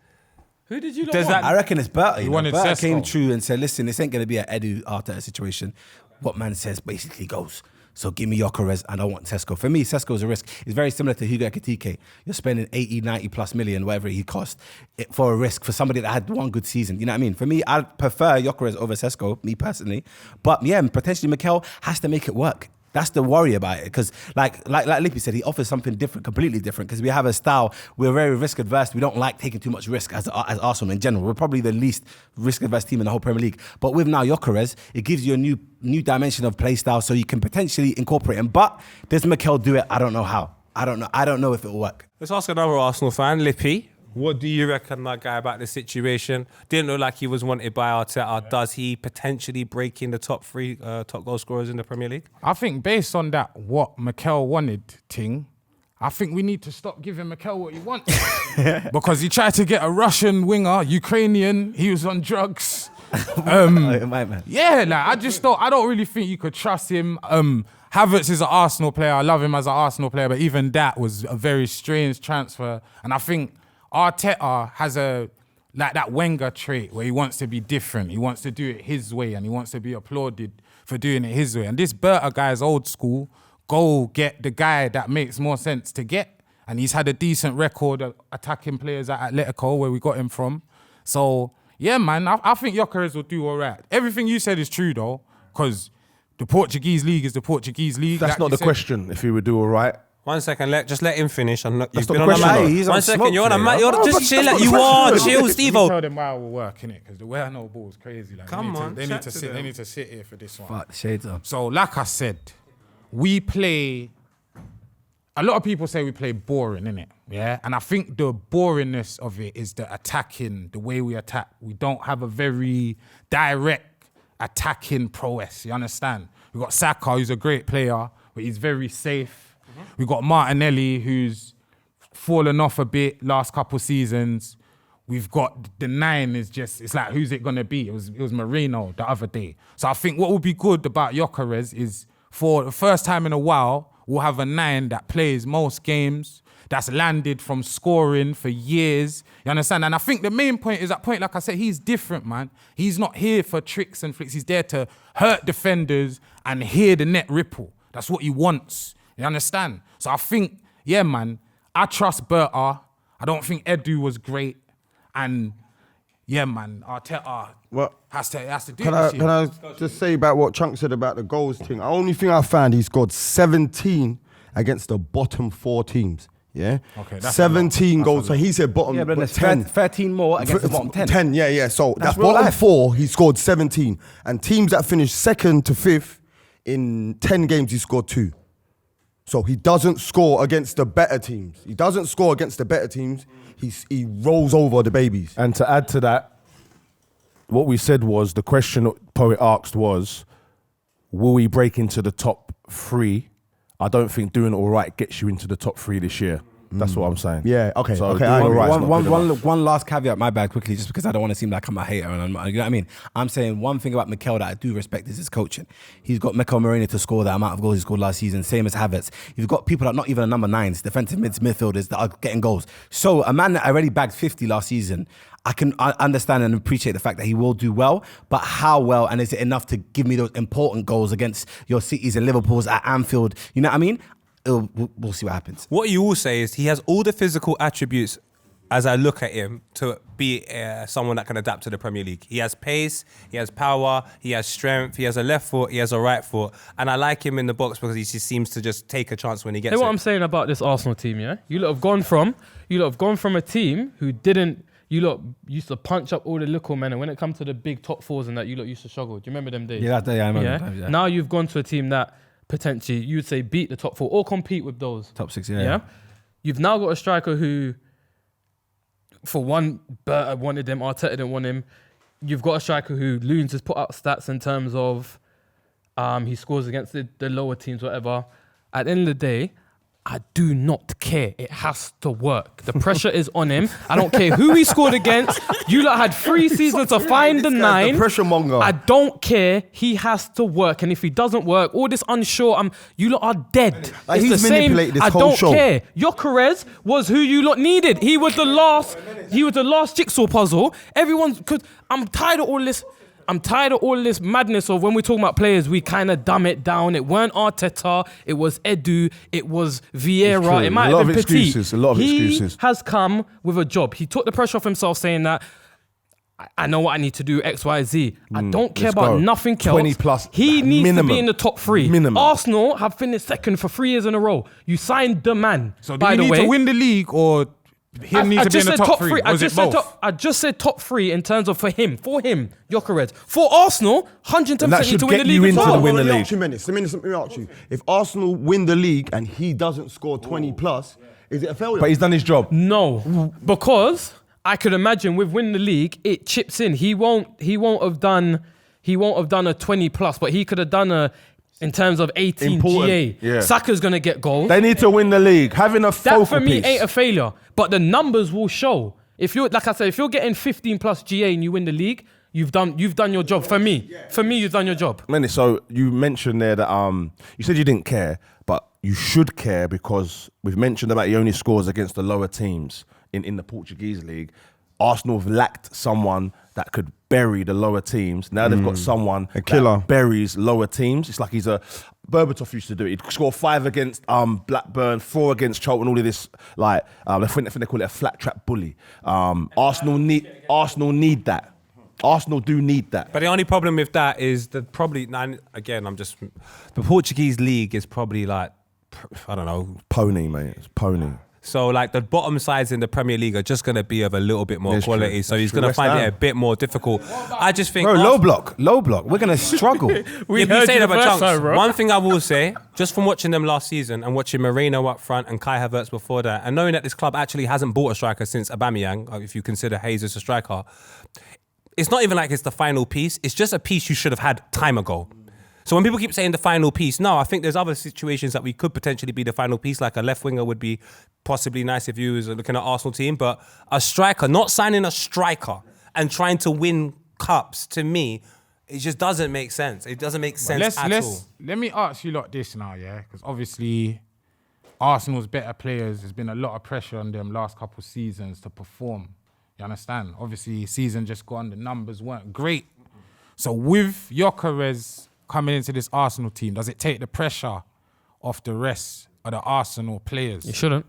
Who did you lot does want? that? I reckon it's Berta. He wanted Berta Sesko. came true and said, listen, this ain't going to be an Edu Arteta situation. What man says basically goes. So give me Gyökeres and I want Sesko. For me, Sesko's a risk. It's very similar to HUGO Ekitike. You're spending 80, 90 plus million, whatever he cost, for a risk for somebody that had one good season. You know what I mean? For me, I'd prefer Gyökeres over Sesko, me personally. But yeah, potentially Mikel has to make it work. That's the worry about it, because like Lippy said, he offers something different, completely different, because we have a style, we're very risk adverse, we don't like taking too much risk as Arsenal in general. We're probably the least risk adverse team in the whole Premier League. But with now Gyökeres, it gives you a new dimension of play style, so you can potentially incorporate him. But does Mikel do it? I don't know how. I don't know if it will work. Let's ask another Arsenal fan, Lippy. What do you reckon, that guy, about the situation? Didn't look like he was wanted by Arteta. Does he potentially break in the top 3 top goal scorers in the Premier League? I think based on that, what Mikel wanted thing, I think we need to stop giving Mikel what he wants. Because he tried to get a Russian winger, Ukrainian, he was on drugs. Yeah, like I don't really think you could trust him. Havertz is an Arsenal player. I love him as an Arsenal player, but even that was a very strange transfer. And I think Arteta has that Wenger trait where he wants to be different. He wants to do it his way and he wants to be applauded for doing it his way. And this Berta guy is old school. Go get the guy that makes more sense to get. And he's had a decent record of attacking players at Atletico, where we got him from. So, yeah, man, I think Gyökeres will do all right. Everything you said is true, though, because the Portuguese league is the Portuguese league. That's not the question, if he would do all right. 1 second, just let him finish. You've not been the on a question, mic. though. He's 1 on second, smoke you're on a today, mic. huh? Just chill. You are chill, You Steve-O. tell them why it will work, innit? Because the way I know ball is crazy. Like, Come on, they chat need to to sit. them. They need to sit here for this one. Fuck, shades on. So, like I said, we play. A lot of people say we play boring, innit? Yeah, and I think the boringness of it is the attacking, the way we attack. We don't have a very direct attacking prowess. You understand? We got Saka, who's a great player, but he's very safe. We got Martinelli, who's fallen off a bit last couple seasons. We've got the 9 is just, it's like, who's it going to be? It was Marino the other day. So I think what would be good about Gyökeres is, for the first time in a while, we'll have a 9 that plays most games, that's landed from scoring for years. You understand? And I think the main point is that point, like I said, he's different, man. He's not here for tricks and flicks. He's there to hurt defenders and hear the net ripple. That's what he wants. You understand? So I think, yeah, man, I trust Berta. I don't think Edu was great. And, yeah, man, Arteta has to do this Can I just say about what Chunkz said about the goals thing? The only thing I found, he scored 17 against the bottom 4 teams. Yeah? Okay, that's 17 goals. So he said bottom, Yeah, but there's 10. 13 more against the bottom 10. 10, yeah. So that's real bottom life. 4, he scored 17. And teams that finished 2nd to 5th, in 10 games, he scored 2. So he doesn't score against the better teams. He doesn't score against the better teams. He rolls over the babies. And to add to that, what we said was, the question Poet asked was, will we break into the top 3? I don't think doing all right gets you into the top 3 this year. That's what I'm saying. Yeah, okay. So Okay, doing I all agree. right's not good enough. One last caveat, my bad, quickly, just because I don't want to seem like I'm a hater. And you know what I mean? I'm saying one thing about Mikel that I do respect is his coaching. He's got Mikel Merino to score that amount of goals he scored last season, same as Havertz. You've got people that are not even a number 9s, defensive midfielders that are getting goals. So a man that already bagged 50 last season, I understand and appreciate the fact that he will do well, but how well, and is it enough to give me those important goals against your Cities and Liverpools at Anfield? You know what I mean? We'll see what happens. What you will say is he has all the physical attributes, as I look at him, to be someone that can adapt to the Premier League. He has pace, he has power, he has strength, he has a left foot, he has a right foot. And I like him in the box because he just seems to just take a chance when he gets Hey, what it. I'm saying about this Arsenal team, yeah? You lot have gone from a team who didn't, you lot used to punch up all the little men, and when it comes to the big top 4s and that, you lot used to struggle. Do you remember them days? Yeah, I remember times, yeah. Now you've gone to a team that potentially, you'd say, beat the top 4 or compete with those. Top 6, Yeah? You've now got a striker who, for one, Berta wanted him, Arteta didn't want him. You've got a striker who Loons has put out stats in terms of he scores against the lower teams, whatever. At the end of the day, I do not care. It has to work. The pressure is on him. I don't care who he scored against. You lot had 3 seasons to find the 9. The pressure monger. I don't care. He has to work. And if he doesn't work, all this unsure, you lot are dead. Like, It's he's the same. manipulated this I whole don't show. care. Gyökeres was who you lot needed. He was the last jigsaw puzzle. I'm tired of all this. I'm tired of all this madness of when we're talking about players, we kind of dumb it down. It weren't Arteta, it was Edu, it was Vieira, it might have been Petit. A lot of excuses. He has come with a job. He took the pressure off himself saying that, I know what I need to do, X, Y, Z. I don't care about go. nothing else. 20 plus, He needs minimum. to be in the top 3. Minimum. Arsenal have finished second for 3 years in a row. You signed the man. So do by we the need way. to win the league or him need to be in the top 3? I just said top 3 in terms of for him, Gyökeres. For Arsenal, 110% that need should to win get the you league as into the well. win the Let me league. ask you a minute. Let me ask you. If Arsenal win the league and he doesn't score 20 plus, is it a failure? But he's done his job. No, because I could imagine with winning the league, it chips in. He won't have done a 20 plus, but he could have done in terms of 18 Important, GA. yeah. Saka's gonna get goals. They need to win the league. Having a That focal for me piece. ain't a failure, but the numbers will show. If you're getting 15 plus GA and you win the league, you've done your job. For me, you've done your job. Manny, so you mentioned there that you said you didn't care, but you should care because we've mentioned about he only scores against the lower teams in the Portuguese league. Arsenal have lacked someone that could bury the lower teams. Now they've got someone killer. that buries lower teams. It's like Berbatov used to do it. He'd score 5 against Blackburn, 4 against Charlton, all of this, I think they call it a flat trap bully. Arsenal need that. Arsenal do need that. But the only problem with that is that the Portuguese league is probably like, I don't know. Pony, mate. It's pony. So like the bottom sides in the Premier League are just going to be of a little bit more That's quality. true. So That's he's true. going to West find Ham. it a bit more difficult. I just think... Bro, low block. We're going to struggle. We say that about Chunkz. One thing I will say, just from watching them last season and watching Moreno up front and Kai Havertz before that, and knowing that this club actually hasn't bought a striker since Aubameyang, if you consider Jesus a striker, it's not even like it's the final piece. It's just a piece you should have had time ago. So when people keep saying the final piece, no, I think there's other situations that we could potentially be the final piece, like a left winger would be possibly nice if you was looking at Arsenal team, but a striker, not signing a striker and trying to win cups, to me, it just doesn't make sense. It doesn't make sense at all. Let me ask you lot this now, yeah? Because obviously Arsenal's better players, there's been a lot of pressure on them last couple of seasons to perform. You understand? Obviously, season just gone, the numbers weren't great. So with Gyökeres coming into this Arsenal team, does it take the pressure off the rest of the Arsenal players? It shouldn't.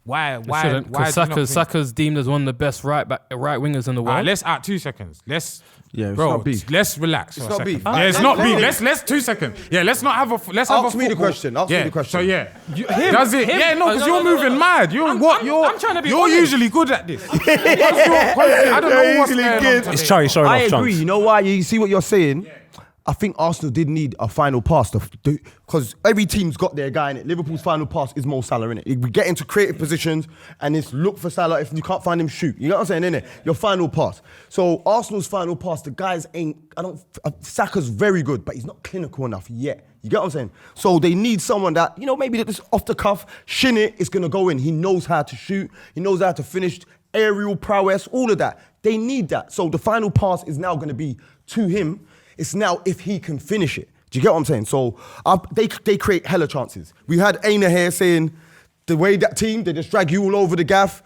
Why? It shouldn't. Why? Because Saka's deemed as one of the best right wingers in the world. Let's 2 seconds. Let's not beef. Let's relax. It's for a not second. beef. Yeah, it's not beef. Let's 2 seconds. Yeah, let's not have a. Let's have Ask a me the football- question. Ask me the question. So yeah, does it? Yeah, no, because you're moving mad. I'm trying to be You're honest. usually good at this. I don't know what's going on today. It's Charlie showing I off agree. Chunkz. You know why? You see what you're saying? I think Arsenal did need a final pass because every team's got their guy in it. Liverpool's final pass is Mo Salah in it. We get into creative positions and it's look for Salah. If you can't find him, shoot. You know what I'm saying? Innit? Your final pass. So Arsenal's final pass, the guys ain't. Saka's very good, but he's not clinical enough yet. You get what I'm saying? So they need someone that maybe that's off the cuff, shin it, it's gonna go in. He knows how to shoot. He knows how to finish. Aerial prowess, all of that. They need that. So the final pass is now gonna be to him. It's now if he can finish it. Do you get what I'm saying? So they create hella chances. We had Aina here saying the way that team, they just drag you all over the gaff.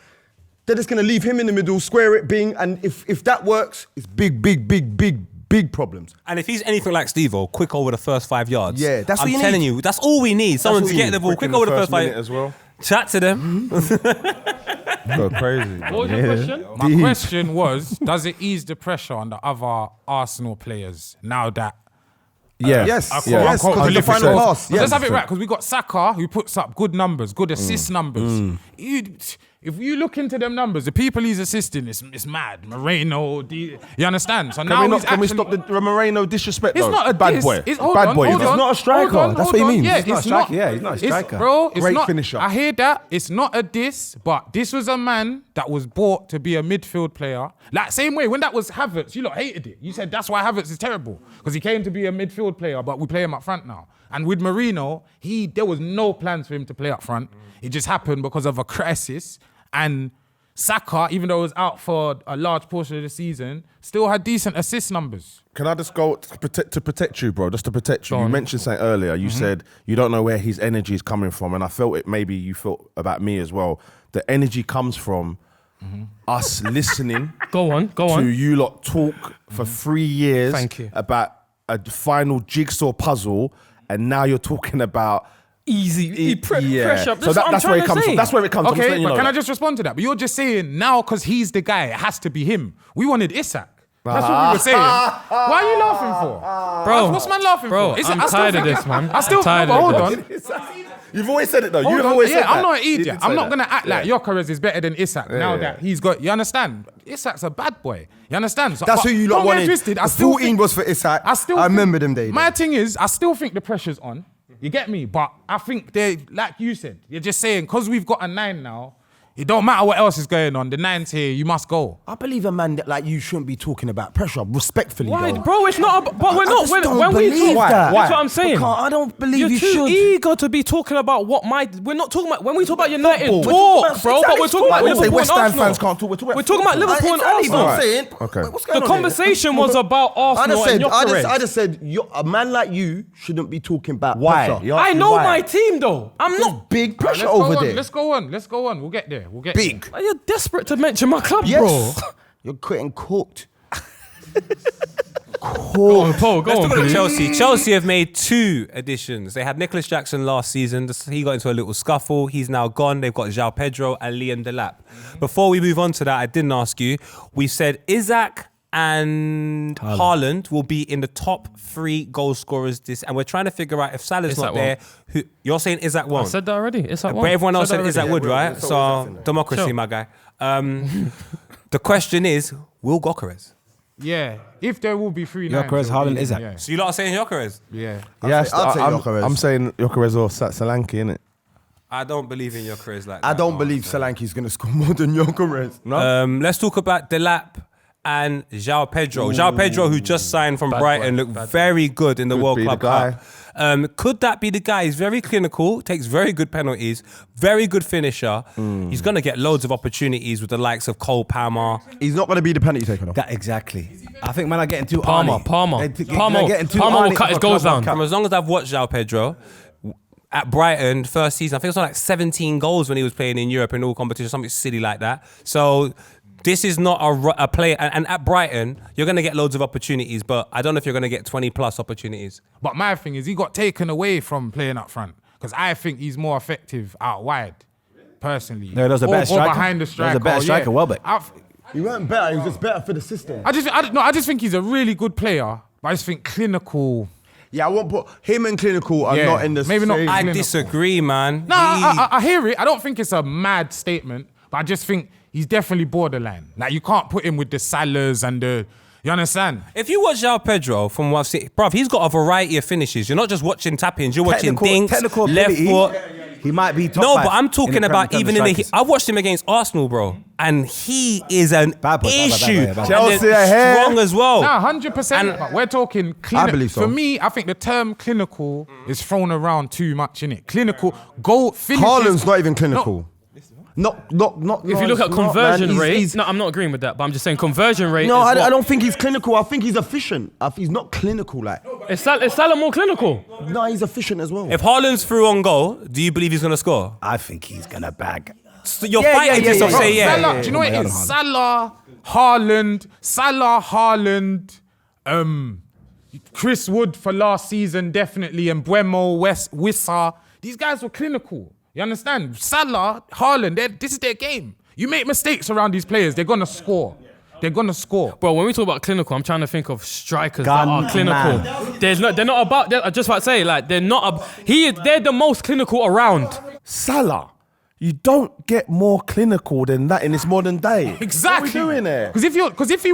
They're just going to leave him in the middle, square it, bing. And if that works, it's big problems. And if he's anything like Steve-O, quick over the first 5 yards. Yeah, that's what I'm you telling need. you, that's all we need. Someone what to you get need. the ball, Quick quick in over the the first first 5 minute as well. Chat to them. Go crazy. What was your question? My question was, does it ease the pressure on the other Arsenal players now that Yeah. Yes, quote, yes, unquote, because the final prolific. pass. Let's Yes. have it right, because we got Saka, who puts up good numbers, good assist numbers. if you look into them numbers, the people he's assisting, it's mad. Moreno, you understand? So now Can we stop the Moreno disrespect? It's though? not a bad diss. boy. It's, hold bad on, boy. hold you know? on, not a striker. hold on, That's hold what he on. means. Yeah, He's not it's a striker. Yeah, he's not a striker. Bro, it's Great not. finisher. I hear that. It's not a diss, but this was a man that was bought to be a midfield player. Like, same way, when that was Havertz, you lot hated it. You said that's why Havertz is terrible, because he came to be a midfield player, but we play him up front now. And with Marino, there was no plans for him to play up front. It just happened because of a crisis. And Saka, even though he was out for a large portion of the season, still had decent assist numbers. Can I just go to protect you, bro? Just to protect you. You mentioned something earlier. You said you don't know where his energy is coming from, and I felt it. Maybe you felt about me as well. The energy comes from us listening. Go on. To you lot talk for 3 years. Thank you. About a final jigsaw puzzle, and now you're talking about. Pressure. So that's where it comes from. That's where it comes from. Okay, but can I just respond to that? But you're just saying now because he's the guy, it has to be him. We wanted Isak. That's what we were saying. Why are you laughing for? Bro, what's man laughing bro, for? I'm tired of this, man. I still, I'm tired hold of on. You've always said it though. Hold You've on. always said that. I'm not an You idiot. did say I'm not that. going to act like Gyökeres is better than Isak now that he's got, you understand? Isak's a bad boy. You understand? So, That's who you lot don't get wanted. twisted. The 14 was for Isak. I remember them days. My thing is, I still think the pressure's on. You get me? But I think like you said, you're just saying, because we've got a 9 now, it don't matter what else is going on. The 9's here, you must go. I believe a man that like you shouldn't be talking about pressure, respectfully. Why, though. bro? It's not. But we're not. When we believe talk, that. that's what I'm saying. I don't believe You're you too should. eager to be talking about what we're not talking about. When we talk about United, Football. talk, bro. But we're talking about When you say Liverpool West and Ham Arsenal. fans can't talk, We're talking about Liverpool and Exactly Arsenal. what I'm saying. Okay. What's going The on here? conversation was about Arsenal and Gyökeres. I just said a man like you shouldn't be talking about Why? pressure. I know my team though. I'm not. Big pressure Let's go over on, there. Let's go on. We'll get there. Big. You're desperate to mention my club, Yes. bro. You're getting cooked. Go on, Paul. Go Let's on, talk about please. Chelsea. Chelsea have made 2 additions. They had Nicholas Jackson last season. He got into a little scuffle. He's now gone. They've got João Pedro and Liam Delap. Before we move on to that, I didn't ask you. We said Isak and Haaland will be in the top 3 goal scorers and we're trying to figure out if Salah's Isak not there. Who you're saying Isak I won't? said that already. It's like But everyone else said Isak would, right? So democracy, Sure. my guy. The question is, will Gyökeres? Yeah. If there will be 3 9s. Gyökeres, it'll be Haaland, him, Isak. Yeah. So you lot are saying Gyökeres? Yeah. Yes, I'd say Gyökeres. I'm saying Gyökeres or Solanke, innit? I don't believe in Gyökeres like that. I don't believe Solanke's going to score more than Gyökeres. No. Let's talk about Delap and João Pedro. João Pedro, who just signed from Brighton, looked very good in the Could World be Club the guy. Cup. Could that be the guy? He's very clinical, takes very good penalties, very good finisher. He's going to get loads of opportunities with the likes of Cole Palmer. He's not going to be the penalty taker, though. That exactly. I think man are getting too Palmer Arnie. Palmer They're getting too will Arnie cut his for goals Club down. World Cup. From as long as I've watched João Pedro, at Brighton, first season, I think it was like 17 goals when he was playing in Europe in all competitions, something silly like that. So this is not a play. And at Brighton, you're going to get loads of opportunities, but I don't know if you're going to get 20 plus opportunities. But my thing is, he got taken away from playing up front because I think he's more effective out wide, personally. No, there's a better Or striker. behind the There's a striker. better striker, Welbeck. He weren't better. He was just better for the system. I just think he's a really good player, but I just think clinical. Yeah, I won't put him and clinical are Yeah, not in the maybe not same. I clinical. disagree, man. No, I hear it. I don't think it's a mad statement, but I just think he's definitely borderline. Like, you can't put him with the Salahs and the... You understand? If you watch João Pedro from what I've seen, bruv, he's got a variety of finishes. You're not just watching tap-ins, you're watching dinks, technical left ability, foot. He might be top No, 5 but I'm talking in the about Premier even in the... strikers. I watched him against Arsenal, bro, and he is an Bad boy, issue. bad boy. And Chelsea they're ahead. strong as well. No, 100%. But we're talking clinical. I believe so. For me, I think the term clinical is thrown around too much, innit? Clinical, goal, finishes... Haaland's not even clinical. Not. If you look at conversion rate, no, I'm not agreeing with that, but I'm just saying conversion rate. No, is I what? don't think he's clinical. I think he's efficient. He's not clinical. Like, Is Salah more clinical? no, he's efficient as well. If Haaland's through on goal, do you believe he's going to score? I think he's going to bag. So you're fighting to yourself, say yeah. Salah, do you know what it is? Salah, Haaland, Chris Wood for last season, definitely, and Buemo, Wissa. These guys were clinical. You understand? Salah, Haaland, this is their game. You make mistakes around these players, they're going to score. They're going to score. Bro, when we talk about clinical, I'm trying to think of strikers that are clinical. They're not about, I just about to say, like, they're the most clinical around. Salah. You don't get more clinical than that in this modern day. Exactly. What are we doing there? Because if he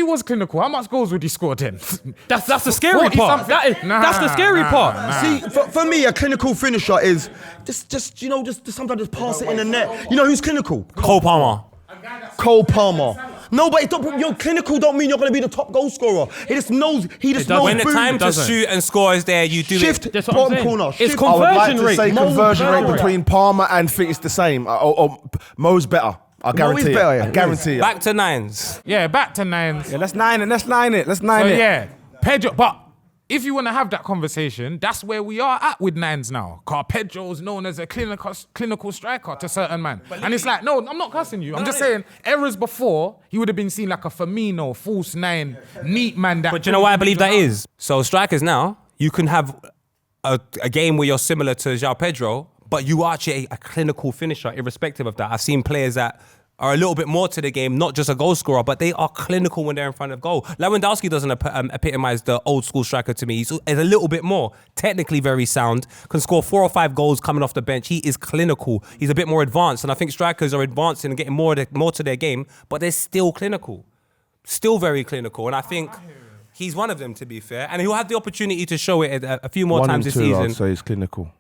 was clinical, how much goals would he score then? That's the scary part. That's the scary part. See, for me, a clinical finisher is just sometimes just pass it in the net. You know who's clinical? Cole Palmer. Cole Palmer. No, but your clinical don't mean you're going to be the top goal scorer. He just knows. When the time to shoot and score is there, you do shift it. That's what I'm bottom saying. corner. It's Shift. I would like conversion to rate. say conversion rate between Palmer and think it's the same. Or Mo's better. I guarantee it. better, yeah. I guarantee it. Back to nines. Yeah, back to nines. Yeah, let's nine it. So yeah, Pedro. But if you want to have that conversation, that's where we are at with nines now. Cause Pedro's known as a clinical striker to certain man, and it's like, no, I'm not cussing you. I'm just saying errors before he would have been seen like a Firmino, false nine, neat man. But you know why I believe that is? So strikers now, you can have a game where you're similar to João Pedro, but you are actually a clinical finisher irrespective of that. I've seen players that are a little bit more to the game, not just a goal scorer, but they are clinical when they're in front of goal. Lewandowski doesn't epitomise the old school striker to me. He's a little bit more, technically very sound, can score 4 or 5 goals coming off the bench. He is clinical. He's a bit more advanced, and I think strikers are advancing and getting more to their game, but they're still clinical. Still very clinical, and I think he's one of them, to be fair, and he'll have the opportunity to show it a few more times this season. I'd say he's clinical.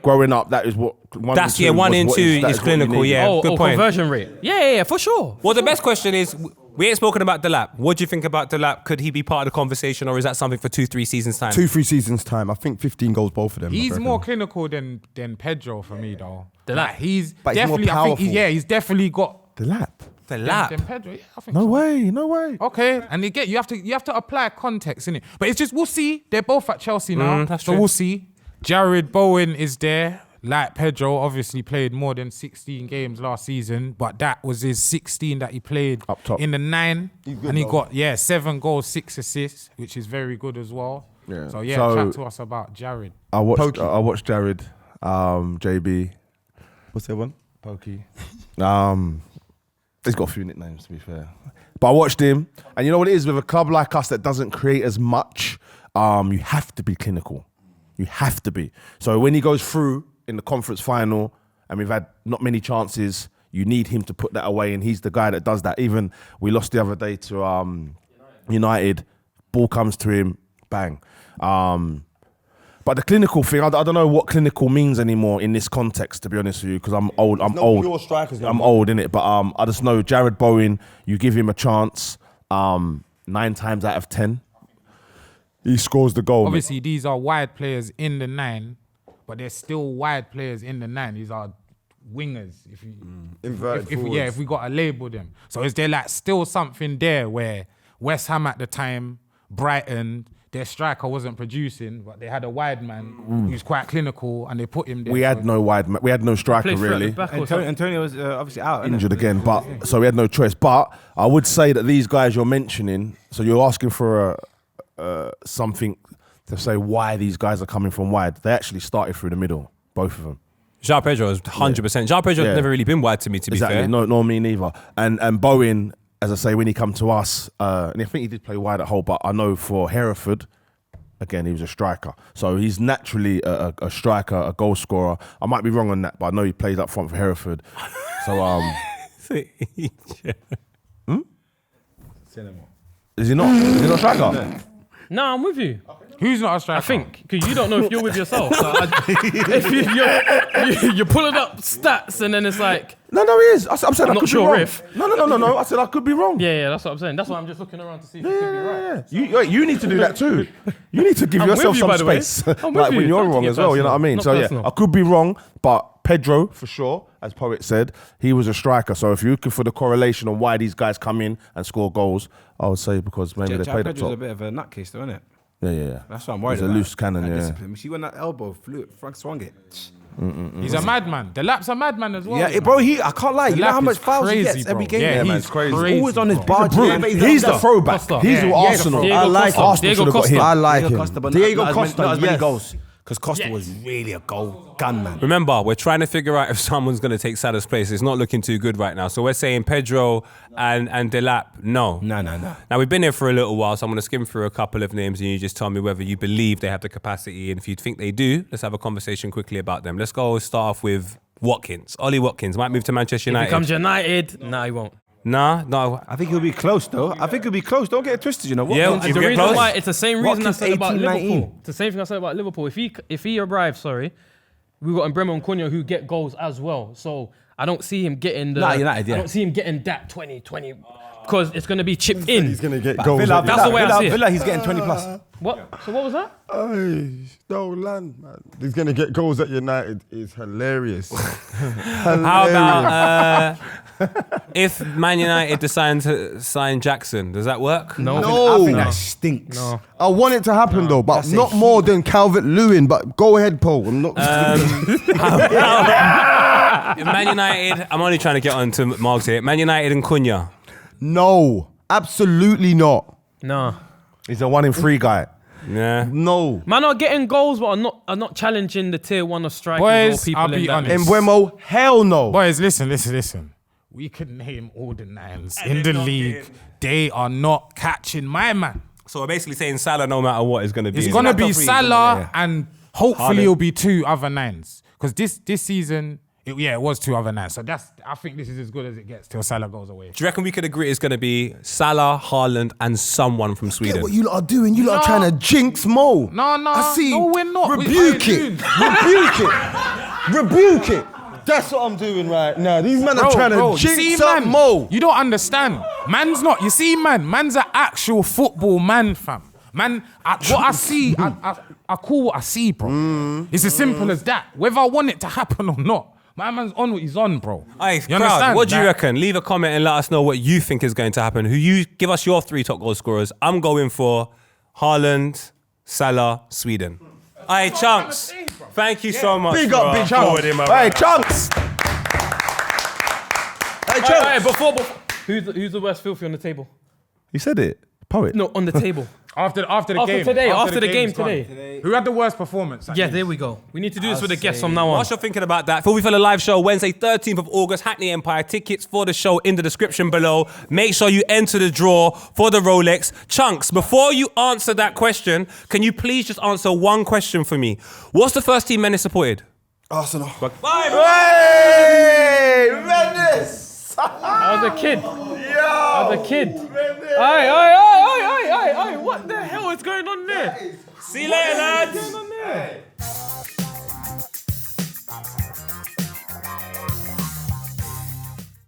Growing up, that is what. 1 and 2 is clinical. Yeah, good point. Conversion rate. Yeah, for sure. Well, the best question is, we ain't spoken about Delap. What do you think about Delap? Could he be part of the conversation, or is that something for 2-3 seasons time? 2-3 seasons time. I think 15 goals both of them. He's more clinical than Pedro for me though. Delap. He's But he's more definitely. I think powerful. he's definitely got The lap. Delap. than Pedro. Yeah, I think No so. way. Okay, and you have to apply context in it. But it's just we'll see. They're both at Chelsea now, that's so true. we'll see. Jared Bowen is there. Like Pedro, obviously played more than 16 games last season, but that was his 16 that he played Up top. in the 9, good and he though. got 7 goals, 6 assists, which is very good as well. Yeah. So So- chat to us about Jared. I watched Jared, JB, What's that one? Pokey. He's got a few nicknames, to be fair. But I watched him, and you know what it is with a club like us that doesn't create as much. You have to be clinical. You have to be. So when he goes through in the conference final, and we've had not many chances, you need him to put that away, and he's the guy that does that. Even we lost the other day to United. Ball comes to him, bang. But the clinical thing, I don't know what clinical means anymore in this context, to be honest with you, because I'm old. I'm old. Pure strikers. I'm old, innit? But I just know Jared Bowen, you give him a chance, 9 times out of 10, he scores the goal. Obviously, these are wide players in the 9, but they're still wide players in the 9. These are wingers. If we got to label them. So is there like still something there where West Ham at the time, Brighton, their striker wasn't producing, but they had a wide man who's quite clinical, and they put him there. We had no we had no striker Play through at the really. back or something. Antonio was obviously out. innit? Injured again, but so we had no choice. But I would say that these guys you're mentioning, so you're asking for something to say why these guys are coming from wide. They actually started through the middle, both of them. João Pedro is 100%. João Pedro's Yeah. never really been wide to me, to be Exactly. fair. No, me neither. And Bowen, as I say, when he come to us, and I think he did play wide at Hull, but I know for Hereford, again, he was a striker. So he's naturally a striker, a goal scorer. I might be wrong on that, but I know he plays up front for Hereford. So is he not? Is he not a striker? No, I'm with you. Who's not a striker? I think because you don't know if you're with yourself. So if you're pulling up stats and then it's like, No, he is. I'm saying I not could sure be wrong. if. No. I said I could be wrong. yeah, that's what I'm saying. That's why I'm just looking around to see if you could be right. Yeah. You need to do that too. You need to give I'm yourself with you, some by the way. space. I'm with like when you. you're Don't wrong take it as well, you know what I personal. mean? Not So personal. yeah, I could be wrong, but Pedro, for sure, as Poet said, he was a striker. So if you're looking for the correlation on why these guys come in and score goals, I would say because maybe they played up Pedro's a top. bit of a nutcase, though, isn't it? Yeah. That's what I'm worried He's about. a loose cannon, That yeah. discipline. See when that elbow flew, Frank swung it. He's a madman. The Lap's a madman as well. Yeah, you know. bro, I can't lie. You know Lap how much is fouls he crazy, gets bro. every game? Yeah, man. he's crazy. Always on his bro. barge. He's the throwback. Costa. He's Yeah, Arsenal. Diego I like Costa. Arsenal. Diego Should have got Costa. him. I like Diego him. Costa, but Diego not Costa, as many yes. goals. Because Costa was really a goal gun, man. Remember, we're trying to figure out if someone's going to take Salah's place. It's not looking too good right now. So we're saying Pedro and Delap, no. No. Now, we've been here for a little while, so I'm going to skim through a couple of names and you just tell me whether you believe they have the capacity. And if you think they do, let's have a conversation quickly about them. Let's go start off with Watkins. Ollie Watkins might move to Manchester If United. he comes United, nah, he won't. No. I think he'll be close though. I think he'll be close. Don't get it twisted, you know. Yeah, Watkins- if The you get reason close. why it's the same reason I Watkins said about 18, 19. Liverpool. It's the same thing I said about Liverpool. If he arrives, we got Mbeumo and Cunha who get goals as well. So I don't see him getting the. Nah, United, yeah. I don't see him getting that 20 because it's gonna be chipped in. He's gonna get goals. Villa, That's the way I see it. Villa, he's getting 20 plus. What? So what was that? Hey, no land, man. He's gonna get goals at United. Is hilarious. How about if Man United decide to sign Jackson? Does that work? No. I think No. that stinks. No. I want it to happen though, but That's not a more than Calvert-Lewin. But go ahead, Paul. I'm not. Man United. I'm only trying to get on to Marks here. Man United and Cunha. No, absolutely not. No. He's a 1 in 3 guy. Yeah. No. Man are getting goals, but are not challenging the tier 1 of strikers Boys, or people I'll in be that. honest. Mbeumo, hell no. Boys, listen. We could name all the nines in the league. They are not catching my man. So we're basically saying Salah, no matter what, is going to be. It's gonna be top three, Salah and hopefully Haaland. it'll be 2 other nines. Because this season, it was 2 other nines. So I think this is as good as it gets till Salah goes away. Do you reckon we could agree it's going to be Salah, Haaland, and someone from Get Sweden? what you lot are doing. You lot are trying to jinx Mo. No, I see. no, we're not. Rebuke it. Rebuke it. That's what I'm doing right now. These men are trying to jinx up Mo. You don't understand. Man's not. You see, man's an actual football man, fam. Man, what I see, I call what I see, bro. It's as simple as that. Whether I want it to happen or not, my man's on what he's on, bro. Hey, You crowd, understand? what do you Like- reckon? Leave a comment and let us know what you think is going to happen. Give us your 3 top goal scorers. I'm going for Haaland, Salah, Sweden. Hey, Chunkz, thank you so much. Big up, for big Chunkz. forwarding my Hey, rap. Chunkz! Hey, Chunkz. Hey, before who's the worst filthy on the table? You said it. Poet. No, on the table. After the After game. today, after the game game's gone. today. Who had the worst performance? Yeah, there we go. We need to do this with the guests from now on. Whilst you're thinking about that, Filthy Fella live show, Wednesday, 13th of August, Hackney Empire. Tickets for the show in the description below. Make sure you enter the draw for the Rolex. Chunkz, before you answer that question, can you please just answer one question for me? What's the first team Menace supported? Arsenal. Hey, Mendes! I was a kid. I was a kid. Aye, what the hell is going on there? See you later, lads. What's going on there?